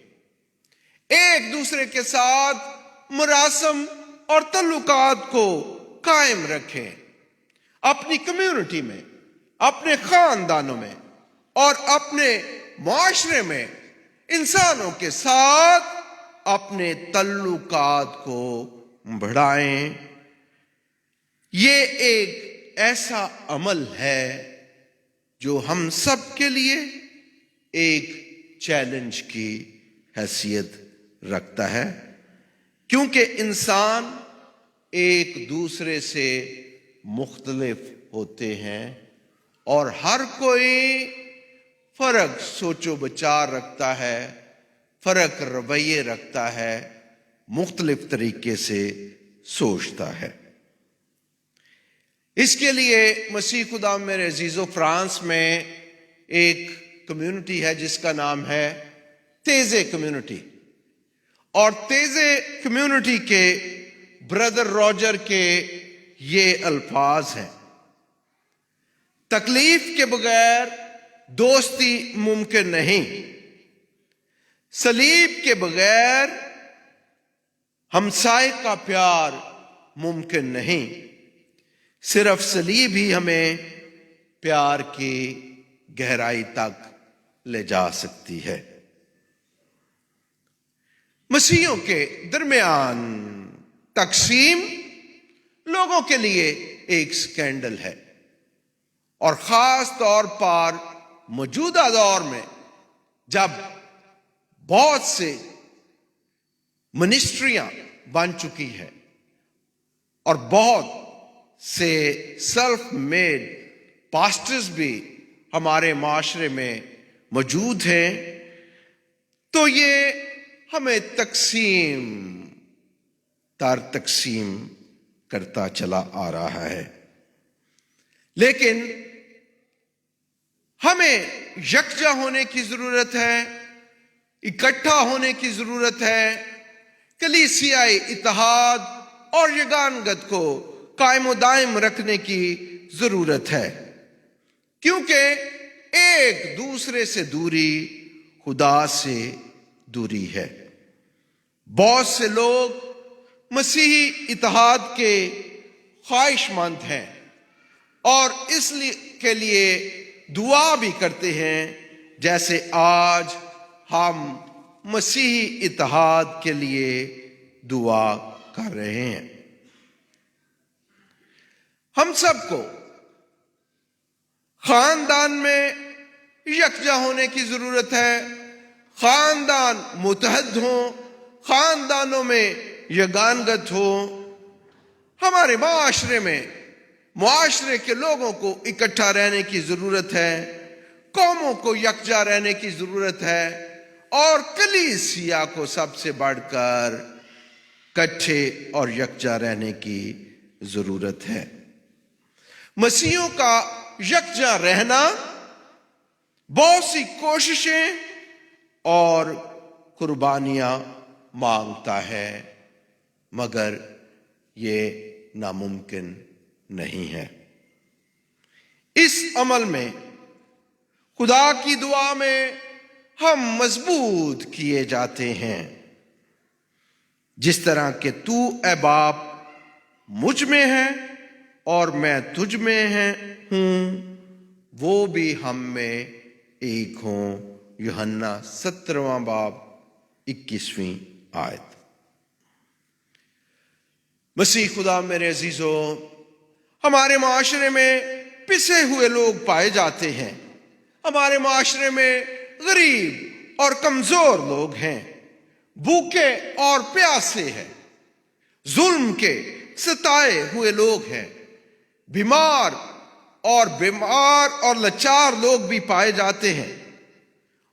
एक दूसरे के साथ मुरासम और तल्लुकात को कायम रखें। अपनी कम्युनिटी में, अपने खानदानों में और अपने मुआशरे में इंसानों के साथ अपने तल्लुकात को बढ़ाएं। ये एक ऐसा अमल है जो हम सब के लिए एक चैलेंज की हैसियत रखता है, क्योंकि इंसान एक दूसरे से मुख्तलिफ होते हैं और हर कोई फर्क सोचो विचार रखता है, फर्क रवैये रखता है, मुख्तलिफ तरीके से सोचता है। इसके लिए मसीह खुदा मेरे अजीजों, फ्रांस में एक कम्युनिटी है जिसका नाम है तेजे कम्युनिटी, और तेजे कम्युनिटी के ब्रदर रॉजर के ये अल्फाज हैं: तकलीफ के बगैर दोस्ती मुमकिन नहीं, सलीब के बगैर हमसाए का प्यार मुमकिन नहीं, सिर्फ सलीब ही हमें प्यार की गहराई तक ले जा सकती है। मसीहियों के दरमियान तकसीम लोगों के लिए एक स्कैंडल है, और खास तौर पर मौजूदा दौर में जब बहुत से मिनिस्ट्रियां बन चुकी है और बहुत से सेल्फ मेड पास्टर्स भी हमारे माशरे में मौजूद हैं, तो ये हमें तकसीम तार तकसीम करता चला आ रहा है। लेकिन हमें यकजा होने की जरूरत है, इकट्ठा होने की जरूरत है, कलीसियाई इत्तेहाद और यगानगत को कायम दायम रखने की जरूरत है, क्योंकि एक दूसरे से दूरी खुदा से दूरी है। बहुत से लोग मसीही इत्तेहाद के ख्वाहिशमंद हैं और इसलिए के लिए दुआ भी करते हैं, जैसे आज हम मसीही इत्तेहाद के लिए दुआ कर रहे हैं। हम सबको खानदान में यकजा होने की जरूरत है। खानदान मुतहद हो, खानदानों में यगानगत हो। हमारे मुआशरे के लोगों को इकट्ठा रहने की जरूरत है, कौमों को यकजा रहने की जरूरत है, और कलीसिया को सबसे बढ़कर इकट्ठे और यकजा रहने की जरूरत है। मसीहियों का यकजा रहना बहुत सी कोशिशें और कुर्बानियां मांगता है, मगर ये नामुमकिन नहीं है। इस अमल में खुदा की दुआ में हम मजबूत किए जाते हैं। जिस तरह के तू ए बाप मुझ में है और मैं तुझ में हूं, वो भी हम में एक हों। यूहन्ना 17वां बाब 21वीं आयत। मसीह खुदा मेरे अजीजों, हमारे माशरे में पिसे हुए लोग पाए जाते हैं। हमारे माशरे में गरीब और कमजोर लोग हैं, भूखे और प्यासे हैं, जुल्म के सताए हुए लोग हैं, बीमार और लाचार लोग भी पाए जाते हैं।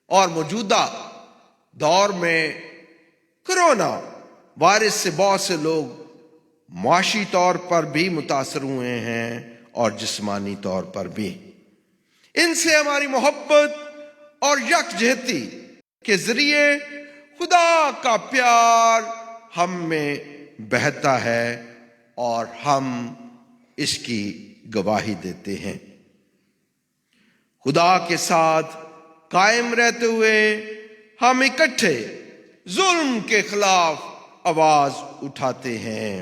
और मौजूदा दौर में कोरोना वायरस से बहुत से लोग माशी तौर पर भी मुतासर हुए हैं और जिस्मानी तौर पर भी। इनसे हमारी मोहब्बत और यकजहती के जरिए खुदा का प्यार हम में बहता है और हम इसकी गवाही देते हैं। खुदा के साथ कायम रहते हुए हम इकट्ठे जुल्म के खिलाफ आवाज उठाते हैं।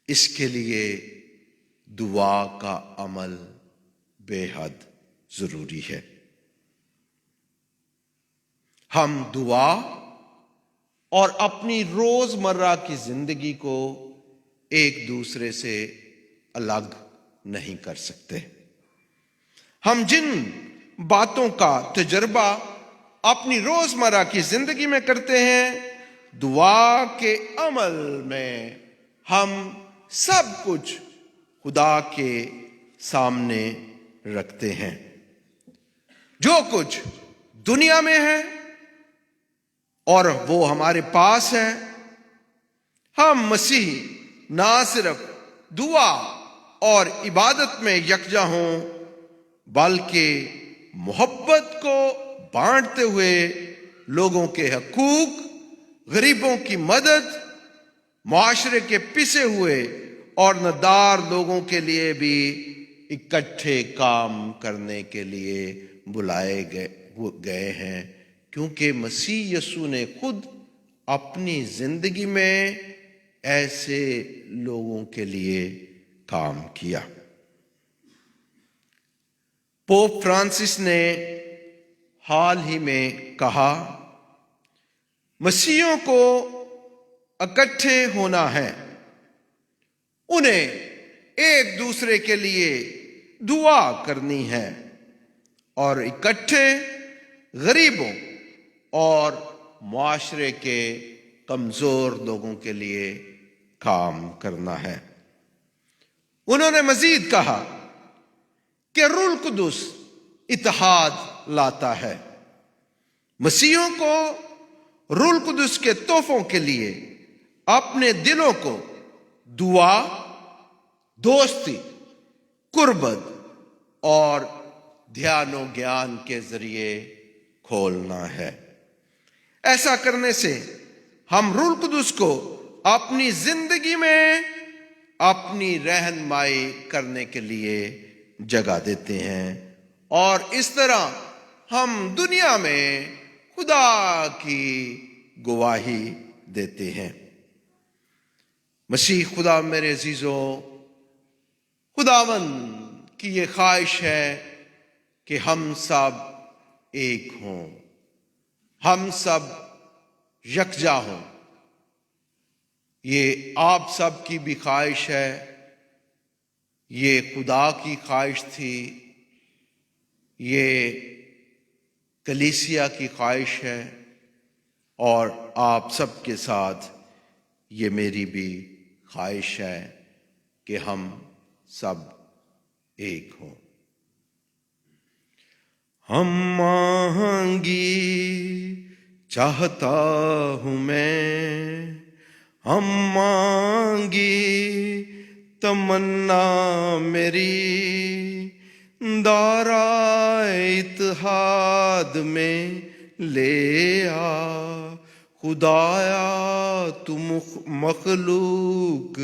इसके लिए दुआ का अमल बेहद जरूरी है। हम दुआ और अपनी रोजमर्रा की जिंदगी को एक दूसरे से अलग नहीं कर सकते। हम जिन बातों का तजर्बा अपनी रोजमर्रा की जिंदगी में करते हैं, दुआ के अमल में हम सब कुछ खुदा के सामने रखते हैं। जो कुछ दुनिया में है और वो हमारे पास है, हम मसीह ना सिर्फ दुआ और इबादत में यकजा हों, बल्कि मोहब्बत को बांटते हुए लोगों के हकूक, गरीबों की मदद, माशरे के पिसे हुए और नदार लोगों के लिए भी इकट्ठे काम करने के लिए बुलाए गए हैं, क्योंकि मसीह यीशु ने खुद अपनी जिंदगी में ऐसे लोगों के लिए काम किया। पोप फ्रांसिस ने हाल ही में कहा, मसीहियों को इकट्ठे होना है, उन्हें एक दूसरे के लिए दुआ करनी है और इकट्ठे गरीबों और मुआशरे के कमजोर लोगों के लिए काम करना है। उन्होंने मजीद कहा कि रूह कुदुस इत्तेहाद लाता है। मसीहियों को रूह कुदुस के तोहफों के लिए अपने दिलों को दुआ, दोस्ती, कुर्बत और ध्यानो ज्ञान के जरिए खोलना है। ऐसा करने से हम रूह कुदुस को अपनी जिंदगी में अपनी रहनुमाई करने के लिए जगह देते हैं और इस तरह हम दुनिया में खुदा की गवाही देते हैं। मसीह खुदा मेरे अजीजों, खुदावंद की ये ख्वाहिश है कि हम सब एक हों, हम सब यकजा हों। ये आप सब की भी ख्वाहिश है, ये खुदा की ख्वाहिश थी, ये कलीसिया की ख्वाहिश है और आप सब के साथ ये मेरी भी ख्वाहिश है कि हम सब एक हों। हम मांगी चाहता हूं मैं, हम मांगी तमन्ना मेरी दारा इत्तेहाद में ले आ। खुदाया तू मखलूक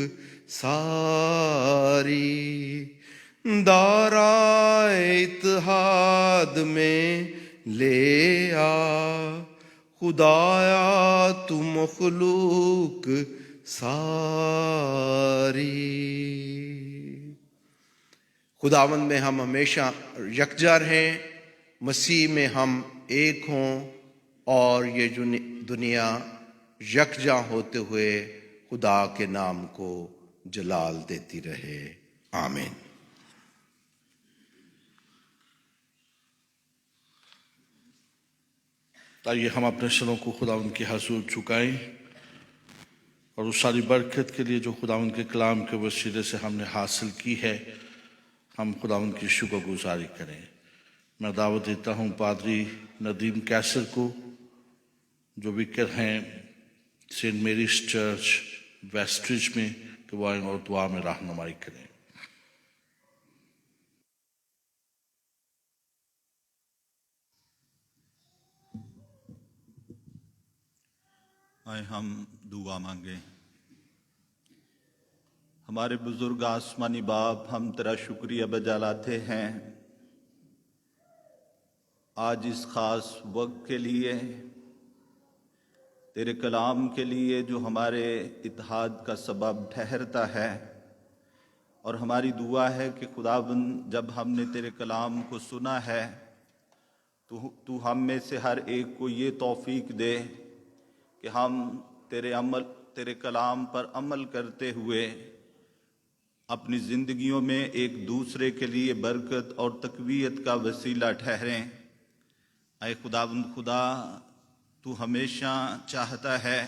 सारी दारा इत्तेहाद में ले आ। खुदाया तू मखलूक सारी। खुदावंद में हम हमेशा यकजा रहें, मसीह में हम एक हों और ये दुनिया यकजा होते हुए खुदा के नाम को जलाल देती रहे। आमीन। ताइए हम अपने सरों को खुदावंद के हुजूर झुकाएं और उस सारी बरकत के लिए जो खुदावंद के कलाम के वसीले से हमने हासिल की है, हम खुदावंद की शुक्रगुजारी करें। मैं दावत देता हूँ पादरी नदीम कैसर को, जो विकर हैं सेंट मेरीज चर्च वेस्ट्रिज में, कि वो आएं और दुआ में रहनुमाई करें। आए हम दुआ मांगे। हमारे बुजुर्ग आसमानी बाप, हम तेरा शुक्रिया बजा लाते हैं आज इस खास वक्त के लिए, तेरे कलाम के लिए जो हमारे इत्तेहाद का सबब ठहरता है। और हमारी दुआ है कि खुदावंद, जब हमने तेरे कलाम को सुना है, तू हम में से हर एक को ये तौफीक दे कि हम तेरे कलाम पर अमल करते हुए अपनी ज़िंदगियों में एक दूसरे के लिए बरकत और तकवीयत का वसीला ठहरें। ऐ खुदावंद खुदा, तू हमेशा चाहता है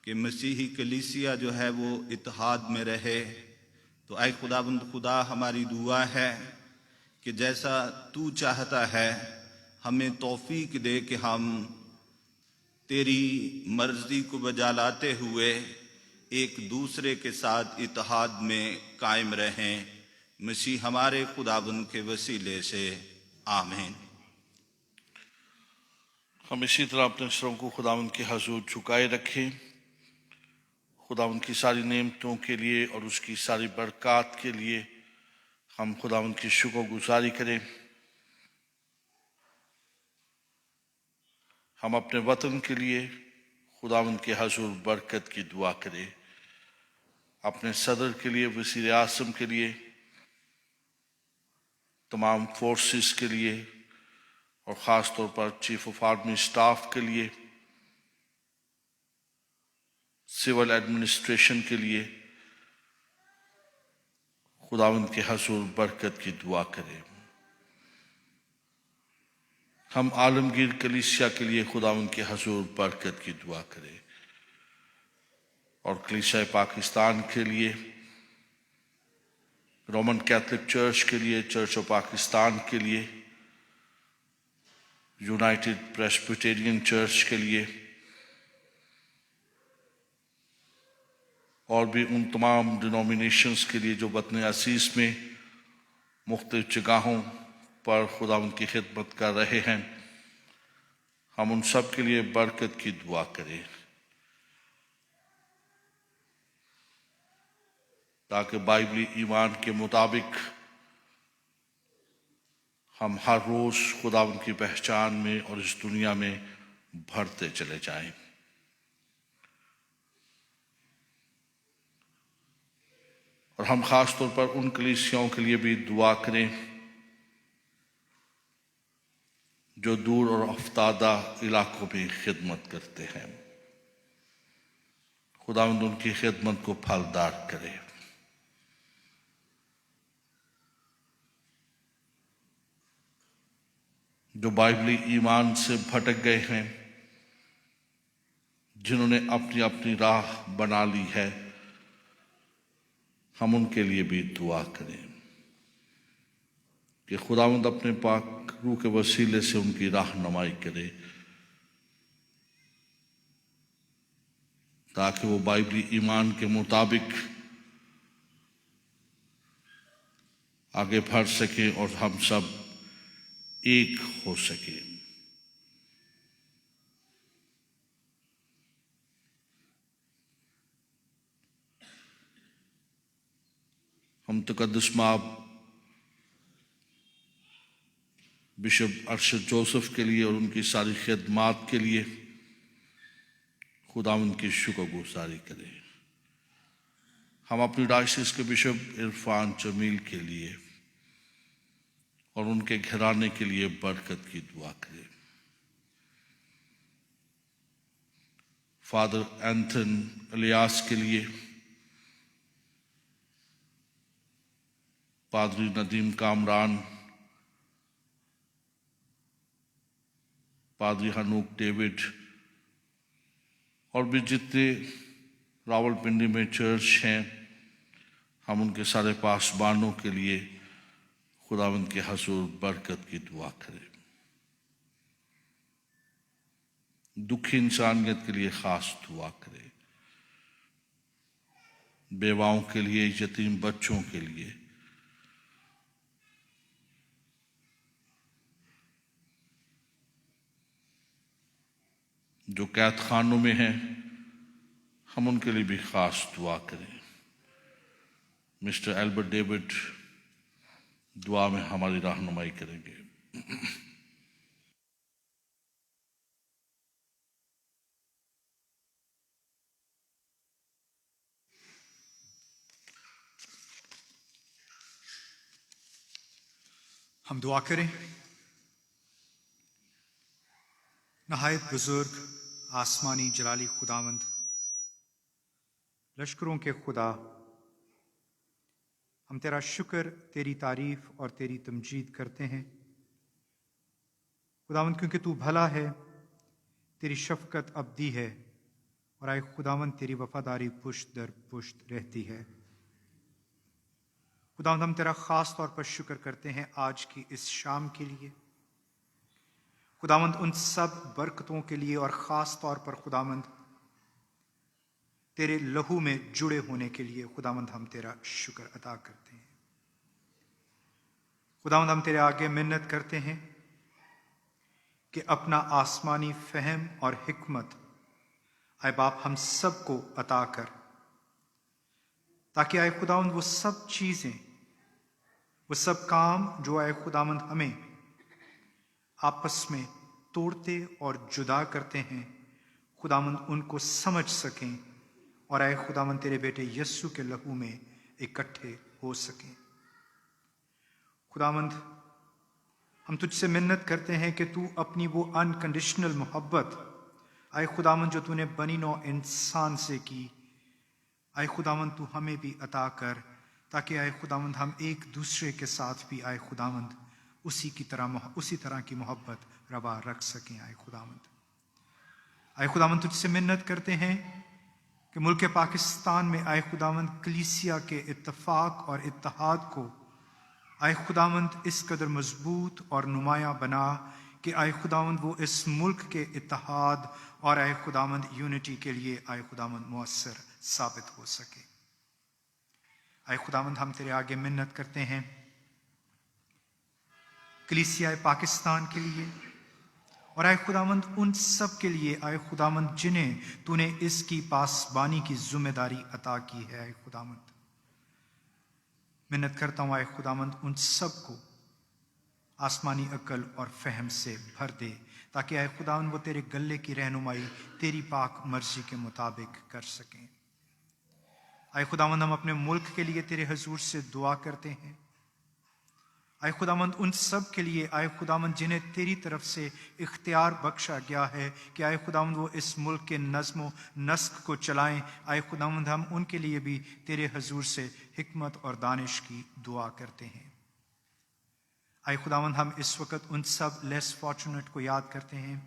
कि मसीही कलीसिया जो है वो इत्तेहाद में रहे। तो ऐ खुदावंद खुदा, हमारी दुआ है कि जैसा तू चाहता है हमें तौफीक दे कि हम तेरी मर्जी को बजा लाते हुए एक दूसरे के साथ इत्तेहाद में कायम रहें। मसीह हमारे खुदावंद के वसीले से आमीन। हम इसी तरह अपने सरों को खुदावंद के हुजूर झुकाए रखें। खुदावंद की सारी नेमतों के लिए और उसकी सारी बरक़ात के लिए हम खुदावंद की शुक्रगुजारी करें। हम अपने वतन के लिए खुदावंद के हुजूर बरकत की दुआ करें। अपने सदर के लिए, वज़ीर आज़म के लिए, तमाम फोर्सेस के लिए और ख़ास तौर पर चीफ ऑफ आर्मी स्टाफ के लिए, सिविल एडमिनिस्ट्रेशन के लिए खुदावंद के हुजूर बरकत की दुआ करें। हम आलमगीर कलीसिया के लिए खुदावंद के हुजूर बरकत की दुआ करें और कलीसिया पाकिस्तान के लिए, रोमन कैथोलिक चर्च के लिए, चर्च ऑफ पाकिस्तान के लिए, यूनाइटेड प्रेस्बिटेरियन चर्च के लिए और भी उन तमाम डिनोमिनेशंस के लिए जो वतन असीस में मुख्तलिफ जगहों पर खुदावंद की खिदमत कर रहे हैं। हम उन सब के लिए बरकत की दुआ करें ताकि बाइबली ईमान के मुताबिक हम हर रोज खुदावंद की पहचान में और इस दुनिया में बढ़ते चले जाएं। और हम खास तौर पर उन कलीसियाओं के लिए भी दुआ करें जो दूर और अफ्तादा इलाकों में खिदमत करते हैं। खुदावंद उनकी खिदमत को फलदार करे। जो बाइबली ईमान से भटक गए हैं, जिन्होंने अपनी अपनी राह बना ली है, हम उनके लिए भी दुआ करें कि खुदावंद अपने पाक रूह के वसीले से उनकी रहनुमाई करे ताकि वो बाइबली ईमान के मुताबिक आगे बढ़ सके और हम सब एक हो सके। हम तकद्दुस माब बिशप अरशद जोसेफ के लिए और उनकी सारी खिदमात के लिए खुदावंद की शुक्रगुजारी करें। हम अपनी डायसिस के बिशप इरफान जमील के लिए और उनके घराने के लिए बरकत की दुआ करें। फादर एंथन इलियास के लिए, पादरी नदीम कामरान, पादरी हनूक डेविड और भी जितने रावलपिंडी में चर्च हैं, हम उनके सारे पासबानों के लिए खुदावंद के हजूर बरकत की दुआ करें। दुखी इंसानियत के लिए खास दुआ करें। बेवाओं के लिए, यतीम बच्चों के लिए, जो कैद खानों में हैं, हम उनके लिए भी खास दुआ करें। मिस्टर एल्बर्ट डेविड दुआ में हमारी रहनुमाई करेंगे। हम दुआ करें। नहायत बुजुर्ग आसमानी जलाली खुदावंद, लश्करों के खुदा, हम तेरा शुक्र, तेरी तारीफ और तेरी तमजीद करते हैं खुदावंद, क्योंकि तू भला है, तेरी शफकत अबदी है और आए खुदावंद तेरी वफादारी पुश्त दर पुश्त रहती है। खुदावंद हम तेरा खास तौर पर शुक्र करते हैं आज की इस शाम के लिए खुदावंद, उन सब बरकतों के लिए और ख़ास तौर पर खुदावंद तेरे लहू में जुड़े होने के लिए खुदावंद हम तेरा शुक्र अदा करते हैं। खुदावंद हम तेरे आगे मिन्नत करते हैं कि अपना आसमानी फहम और हिकमत आए बाप हम सबको अता कर, ताकि आए खुदावंद वो सब चीज़ें, वो सब काम जो आए खुदावंद हमें आपस में तोड़ते और जुदा करते हैं, खुदावंद उनको समझ सकें और आए खुदावंद तेरे बेटे यस्सु के लहू में इकट्ठे हो सकें। खुदावंद हम तुझसे मिन्नत करते हैं कि तू अपनी वो अनकंडीशनल मोहब्बत आए खुदावंद जो तूने बनी नौ इंसान से की, आए खुदावंद तू हमें भी अता कर, ताकि आए खुदावंद हम एक दूसरे के साथ भी आए खुदावंद उसी तरह की मोहब्बत रवा रख सकें। आए खुदावंद तुझसे मिन्नत करते हैं कि मुल्क पाकिस्तान में आए खुदावंद कलीसिया के इत्तफाक और इत्तेहाद को आए खुदावंद इस कदर मजबूत और नुमायां बना कि आए खुदावंद वो इस मुल्क के इत्तेहाद और आए खुदावंद यूनिटी के लिए आए खुदावंद मुअस्सर साबित हो सके। आए खुदावंद हम तेरे आगे मिन्नत करते हैं कलीसिया पाकिस्तान के लिए और आए खुदावंद उन सब के लिए आए खुदावंद जिन्हें तूने इसकी पासबानी की जिम्मेदारी अता की है। आए खुदावंद मिन्नत करता हूं आए खुदावंद उन सब को आसमानी अकल और फहम से भर दे, ताकि आए खुदावंद वो तेरे गले की रहनुमाई तेरी पाक मर्जी के मुताबिक कर सकें। आए खुदावंद हम अपने मुल्क के लिए तेरे हजूर से दुआ करते हैं। आए खुदावंद उन सब के लिए आए खुदावंद जिन्हें तेरी तरफ से इख्तियार बख्शा गया है कि आए खुदावंद वो इस मुल्क के नज़्म नस्क को चलाएं। आए खुदावंद हम उनके लिए भी तेरे हजूर से हिकमत और दानिश की दुआ करते हैं। आए खुदावंद हम इस वक्त उन सब लेस फॉर्चुनेट को याद करते हैं।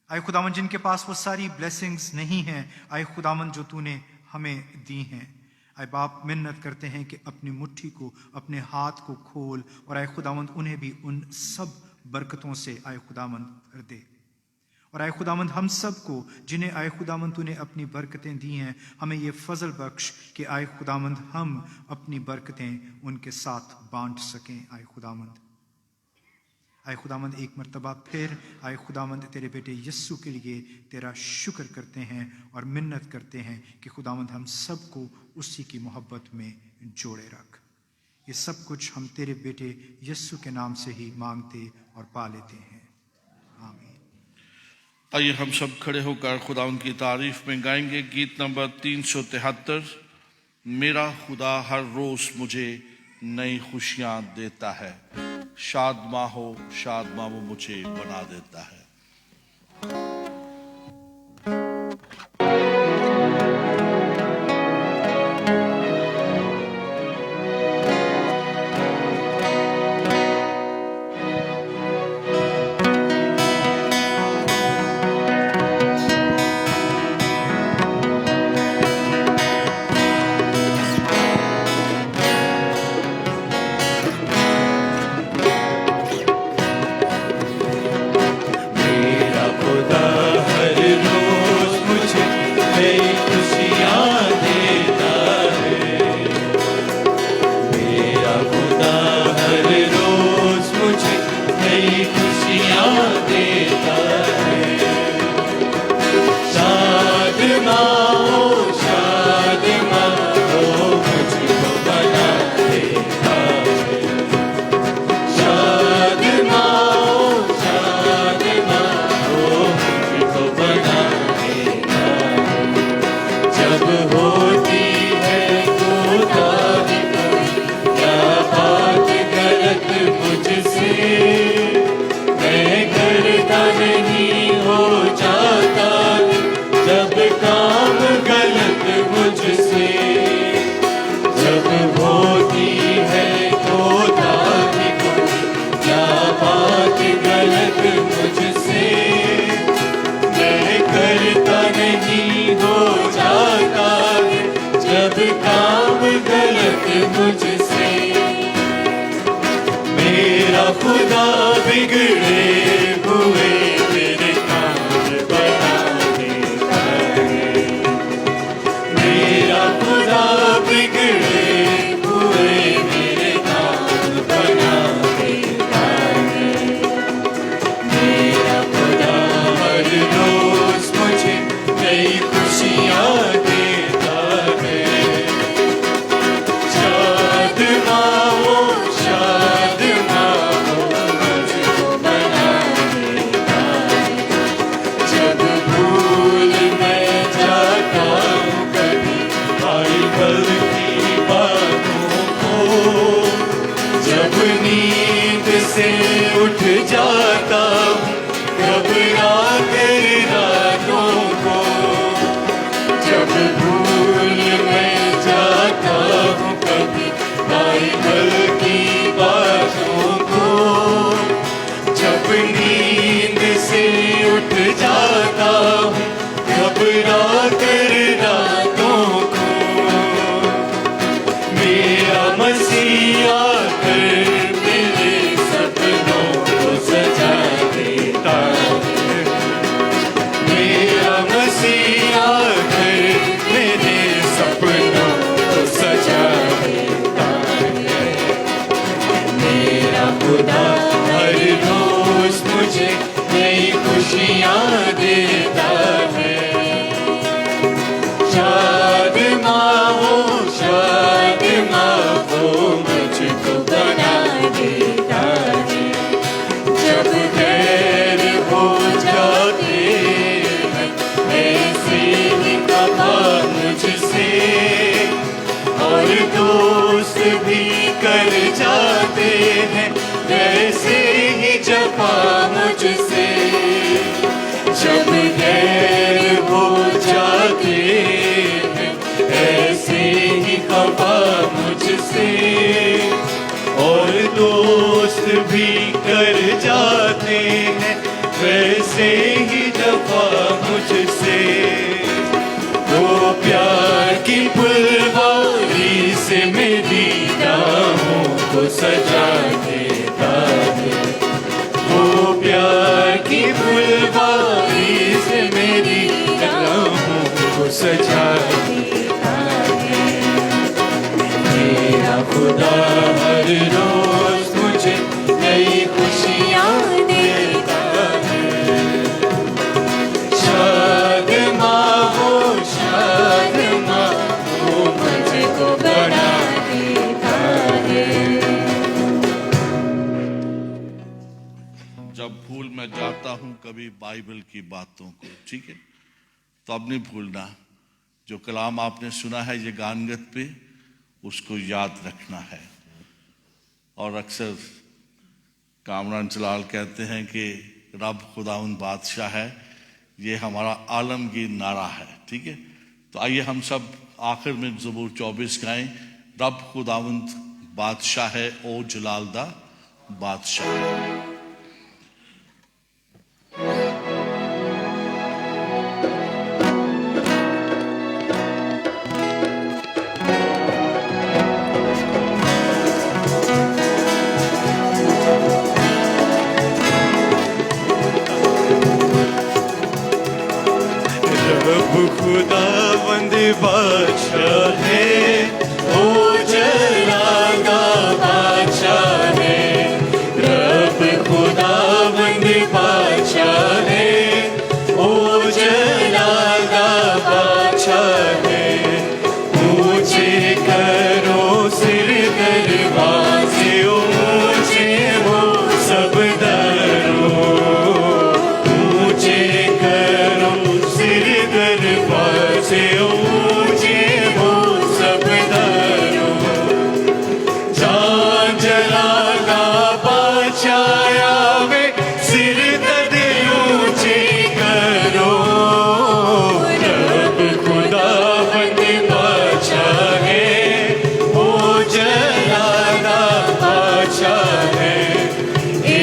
आए खुदावंद जिनके पास वो सारी ब्लेसिंग्स नहीं हैं, आए खुदावंद जो तूने हमें दी हैं। आए बाप मिन्नत करते हैं कि अपनी मुट्ठी को, अपने हाथ को खोल और आए खुदावंद उन्हें भी उन सब बरकतों से आए खुदावंद भर दे और आए खुदावंद हम सबको जिन्हें आए खुदावंद तूने अपनी बरकतें दी हैं, हमें ये फजल बख्श कि आए खुदावंद हम अपनी बरकतें उनके साथ बांट सकें। आए खुदावंद एक मरतबा फिर आए खुदावंद तेरे बेटे यस्सु के लिए तेरा शुक्र करते हैं और मिन्नत करते हैं कि खुदावंद हम सबको उसी की मोहब्बत में जोड़े रख। ये सब कुछ हम तेरे बेटे यस्सु के नाम से ही मांगते और पा लेते हैं, आमीन। आइए हम सब खड़े होकर खुदा उनकी तारीफ में गाएंगे गीत नंबर 373, मेरा खुदा हर रोज मुझे नई खुशियां देता है, शादमा वो मुझे बना देता है। सजा देता है वो प्यार की फुलवारी नई खुशियाँ देता है। शाद माँ वो मुझको बना देता है। जब भूल मैं जाता हूं कभी बाइबल की बातों को, ठीक है, तो अब नहीं भूलना। जो कलाम आपने सुना है ये गानगत पे, उसको याद रखना है। और अक्सर कामरान जलाल कहते हैं कि रब खुदावंद बादशाह है, ये हमारा आलमगीर नारा है, ठीक है। तो आइए हम सब आखिर में ज़बूर 24 गाएं, रब खुदावंद बादशाह है, ओ जलालदा बादशाह है। रब खुदावंद बादशाह है, ओ जलालदा बादशाह है। रब खुदावंद बादशाह है, ओ जलालदा बादशाह है। ऊंचे करो सिर दरवाजे, ऊंचे हो सब दरों। ऊंचे करो सिर दरवाजे, ऊंचे हो सब दरों। जान जलालदा बादशाह आवे, सिर तद ऊंचे करो। रब खुदावंद बादशाह है, ओ जलालदा बादशाह है। ए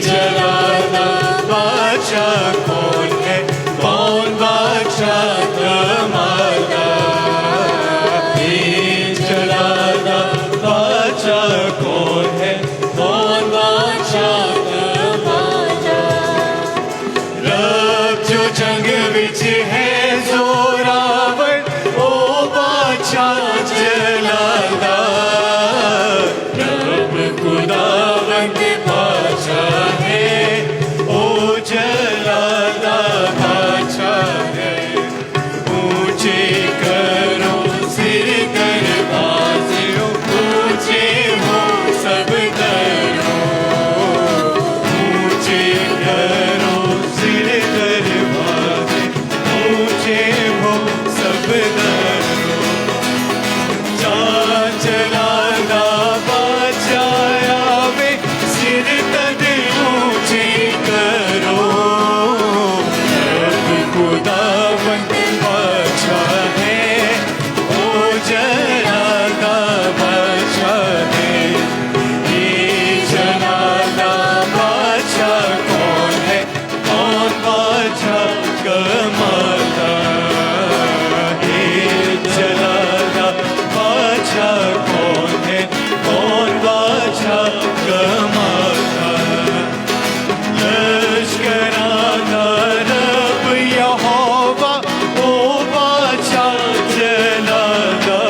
जलालदा बादशाह कौन है, कौन बादशाह कमालदा। ए जलालदा बादशाह कौन है, कौन बादशाह कमालदा। रब जो जंग विच है जोरावर, ओ बादशाह जलालदा। रब खुदावंद बादशाह है, ओ जलालदा बादशाह है। ऊंचे करो सिर दरवाजे, ऊंचे हो सब दरों। ऊंचे करो सिर दरवाजे, ऊंचे हो सब दरों। जान जलालदा बादशाह आवे, सिर तद ऊंचे करो। रब खुदावंद बादशाह है, ओ जलालदा बादशाह है। ये जलालदा बादशाह कौन है, कौन बादशाह कमालदा। ये जलालदा बादशाह कौन है, कौन बादशाह कमालदा। लश्कराना रब यहोवा, ओ बादशाह जलालदा।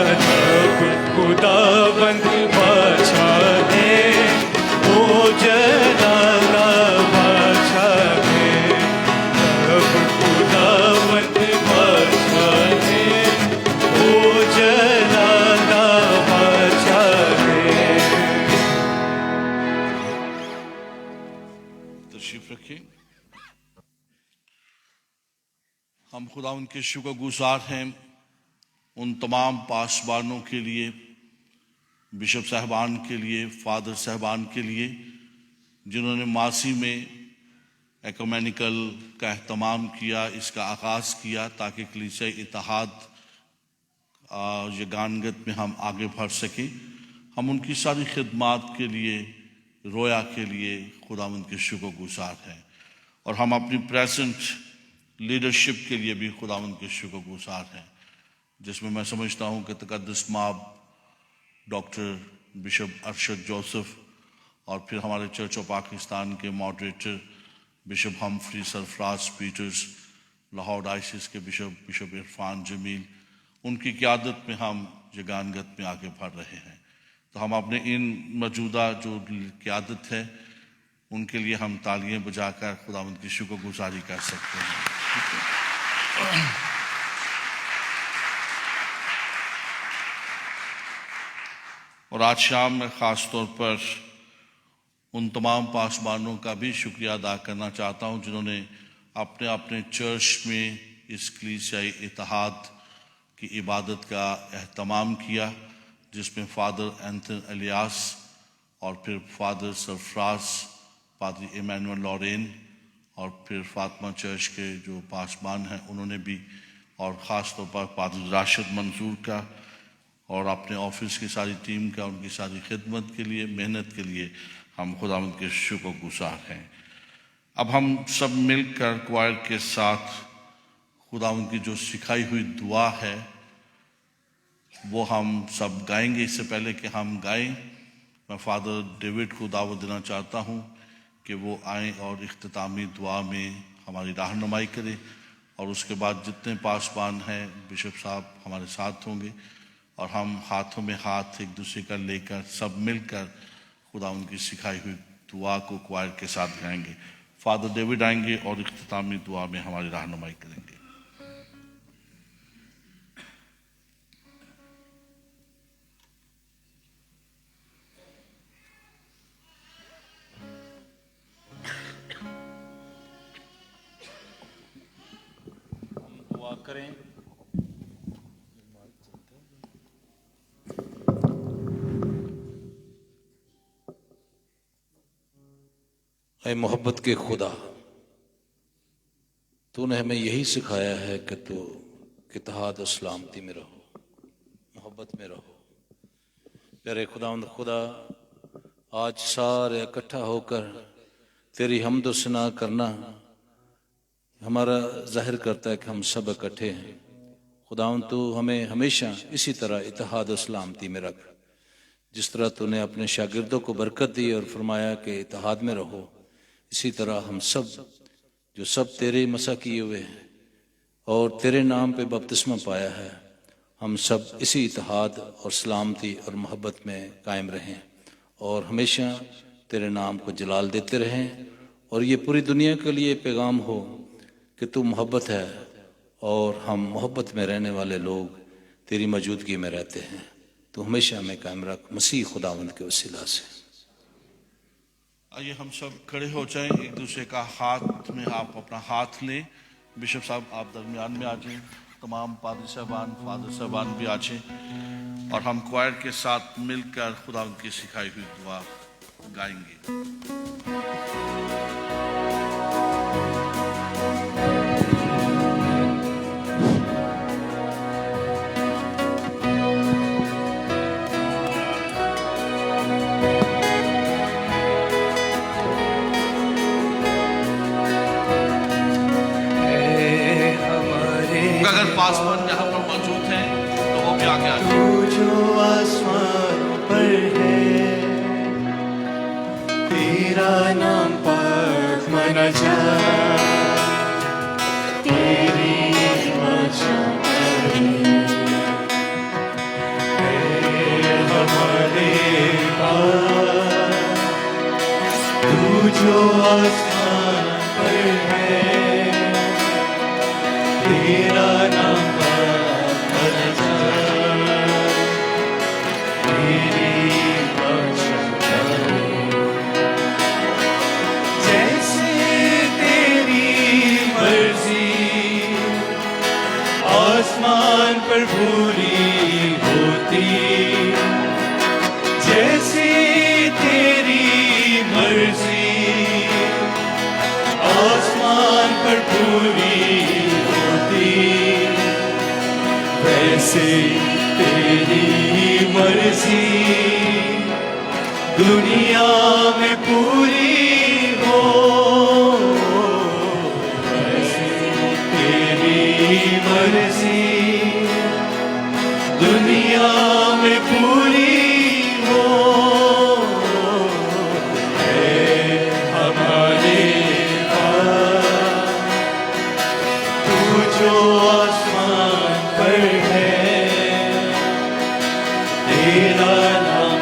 रब खुदावंद बादशाह है, ओ जलालदा बादशाह है। रब खुदावंद बादशाह है, ओ जलालदा बादशाह है। तशरीफ रखें। हम खुदा उनके शुक्रगुजार हैं उन तमाम पासबानों के लिए, बिशप साहबान के लिए, फादर साहबान के लिए, जिन्होंने मासी में एकमेनिकल का अहतमाम किया, इसका आगाज़ किया, ताकि कलीसिया इत्तेहाद ये गानगत में हम आगे बढ़ सकें। हम उनकी सारी खिदमात के लिए, रोया के लिए खुदावंद के शुक्रगुजार हैं। और हम अपनी प्रेजेंट लीडरशिप के लिए भी खुदावंद के शुक्रगुजार हैं, जिसमें मैं समझता हूँ कि तकद्दुस माब डॉक्टर बिशप अरशद जोसेफ और फिर हमारे चर्च ऑफ पाकिस्तान के moderator bishop Humphrey Sarfraz Peters, Lahore diocese के बिशप इरफान जमील, उनकी क़यादत में हम ये गानगत में आगे बढ़ रहे हैं। तो हम अपने इन मौजूदा जो क़यादत है उनके लिए हम तालियां बजाकर खुदावंद की शुक्रगुजारी कर सकते हैं। और आज शाम मैं ख़ास तौर पर उन तमाम पासबानों का भी शुक्रिया अदा करना चाहता हूं जिन्होंने अपने अपने चर्च में इस कलीसियाई इत्तेहाद की इबादत का एहतमाम किया, जिसमें फ़ादर एंथनी एलियास और फिर फ़ादर सरफराज, पादरी इमैनुअल लॉरेन और फिर फातिमा चर्च के जो पासबान हैं उन्होंने भी, और ख़ास तौर पर पादरी राशिद मंसूर का और अपने ऑफिस की सारी टीम का, उनकी सारी खिदमत के लिए, मेहनत के लिए हम खुदावंद के शुक्रगुजार हैं। अब हम सब मिलकर क्वायर के साथ खुदावंद की जो सिखाई हुई दुआ है वो हम सब गाएंगे। इससे पहले कि हम गाएं, मैं फ़ादर डेविड को दावत देना चाहता हूं कि वो आएँ और इख्तितामी दुआ में हमारी रहनुमाई करें, और उसके बाद जितने पासबान हैं बिशप साहब हमारे साथ होंगे और हम हाथों में हाथ एक दूसरे का लेकर सब मिलकर खुदा उनकी सिखाई हुई दुआ को क्वायर के साथ गाएंगे। फ़ादर डेविड आएंगे और इख्तितामी दुआ में हमारी रहनुमाई करेंगे। दुआ करें। ऐ मोहब्बत के खुदा, तूने हमें यही सिखाया है कि तू इत्तेहाद और सलामती में रहो, मोहब्बत में रहो। प्यारे खुदावंद खुदा, आज सारे इकट्ठा होकर तेरी हम्द व सना करना हमारा जाहिर करता है कि हम सब इकट्ठे हैं। खुदावंद तू हमें हमेशा इसी तरह इत्तेहाद और सलामती में रख, जिस तरह तूने अपने शागिर्दों को बरकत दी और फरमाया कि इत्तेहाद में रहो, इसी तरह हम सब जो सब तेरे मसा किए हुए हैं और तेरे नाम पे बपतिस्मा पाया है, हम सब इसी इत्तेहाद और सलामती और मोहब्बत में कायम रहें और हमेशा तेरे नाम को जलाल देते रहें। और ये पूरी दुनिया के लिए पैगाम हो कि तू मोहब्बत है और हम मोहब्बत में रहने वाले लोग तेरी मौजूदगी में रहते हैं। तो हमेशा हमें कायम रख, मसीह खुदावंद के वसीला से। आइए हम सब खड़े हो जाएं, एक दूसरे का हाथ में आप अपना हाथ लें। बिशप साहब आप दरमियान में आ जाएं, तमाम पादरी साहबान, फादर साहबान भी आ जाएं और हम क्वायर के साथ मिलकर खुदा की सिखाई हुई दुआ गाएंगे। अगर पासवान यहाँ पर मौजूद हैं तो वो भी आगे आ जाए। तू जो आसमान पर है, तेरा नाम पाक माना जाए, तेरी मर्जी हमारे पास। तू जो आसमान पर है, तेरा नाम माना जाए, तेरी मर्जी जैसे तेरी मर्जी आसमान पर पूरी होती, जैसे तेरी मर्जी आसमान पर पूरी वैसे तेरी मर्जी दुनिया में पूरी हो। वैसे तेरी मर्जी दुनिया में पूरी हो। है हमारे पास तू जो आसमान पर है, तेरा नाम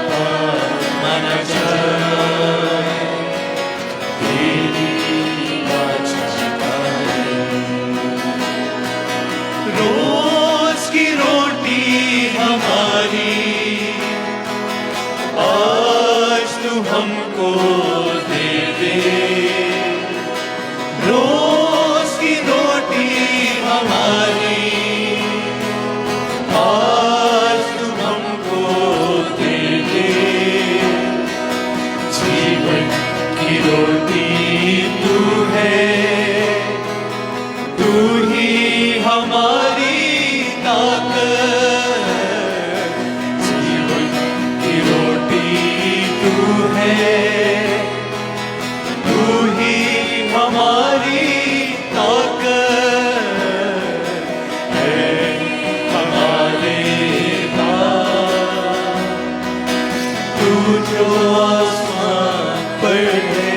दे दे, रोज की रोटी हमारी आज तू हमको दे दे, जीवन की रोटी तू है, तू ही हमारी ताकत, जीवन की रोटी तू है, तू ही हमारी ताकत है, हमारे बाप तू जो आसमान पर है,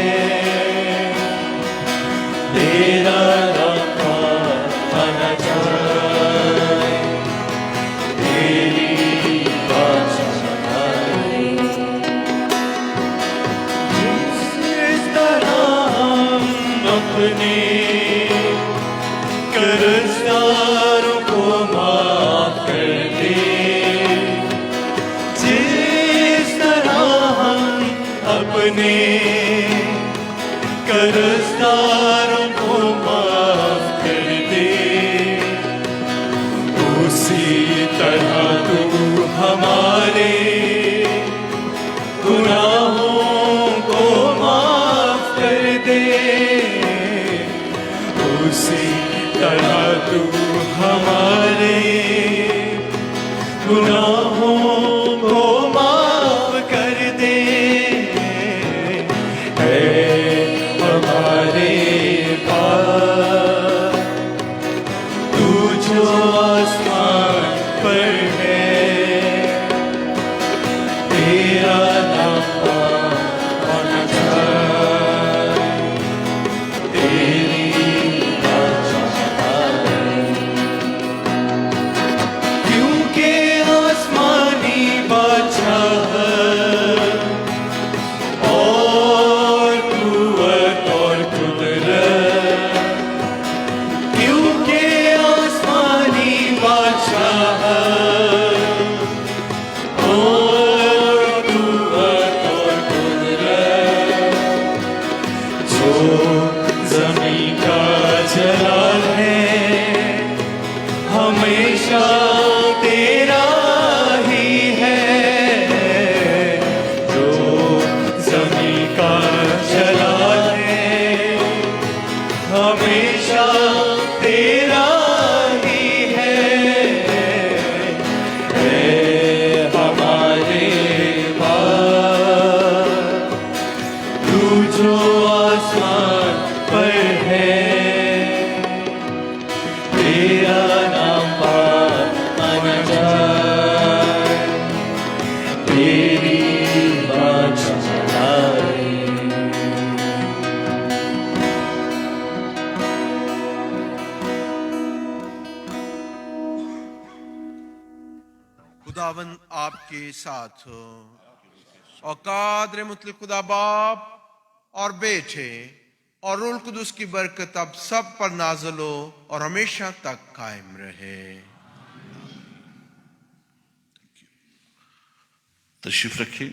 तेरा नाम आना जाए, तेरी बादशाही जिस तरह हम अपने कर्जदारों को माफ कर दे, जिस तरह हम अपने कर्जदारों को माफ कर दे, उसी तरह तू हमारे गुनाहों को माफ कर दे, उसी तरह तू हमारे गुनाहों को माफ कर दे, है हमारे पास तू जो आसमान पर है, तेरा नाम आना जाए, तेरी बादशाही क्योंकि आसमानी बादशाह और कुव्वत और कुदरत, क्योंकि आसमानी बादशाह और कुव्वत और कुदरत, जो ज़मीं का जलाल है, हमेशा तेरा ही है, जो ज़मीं का जलाल है, हमेशा तेरा ही है, हमारे बाप तू जो आसमान पर है, तेरा नाम आना जाए, तेरी बादशाही खुदावन आपके साथ हो, और कादर मुतलक खुदा बाप और बेटे और रूह कुदुस की बरकत अब सब पर नाज़िल हो और हमेशा तक कायम रहे। तशरीफ रखिए।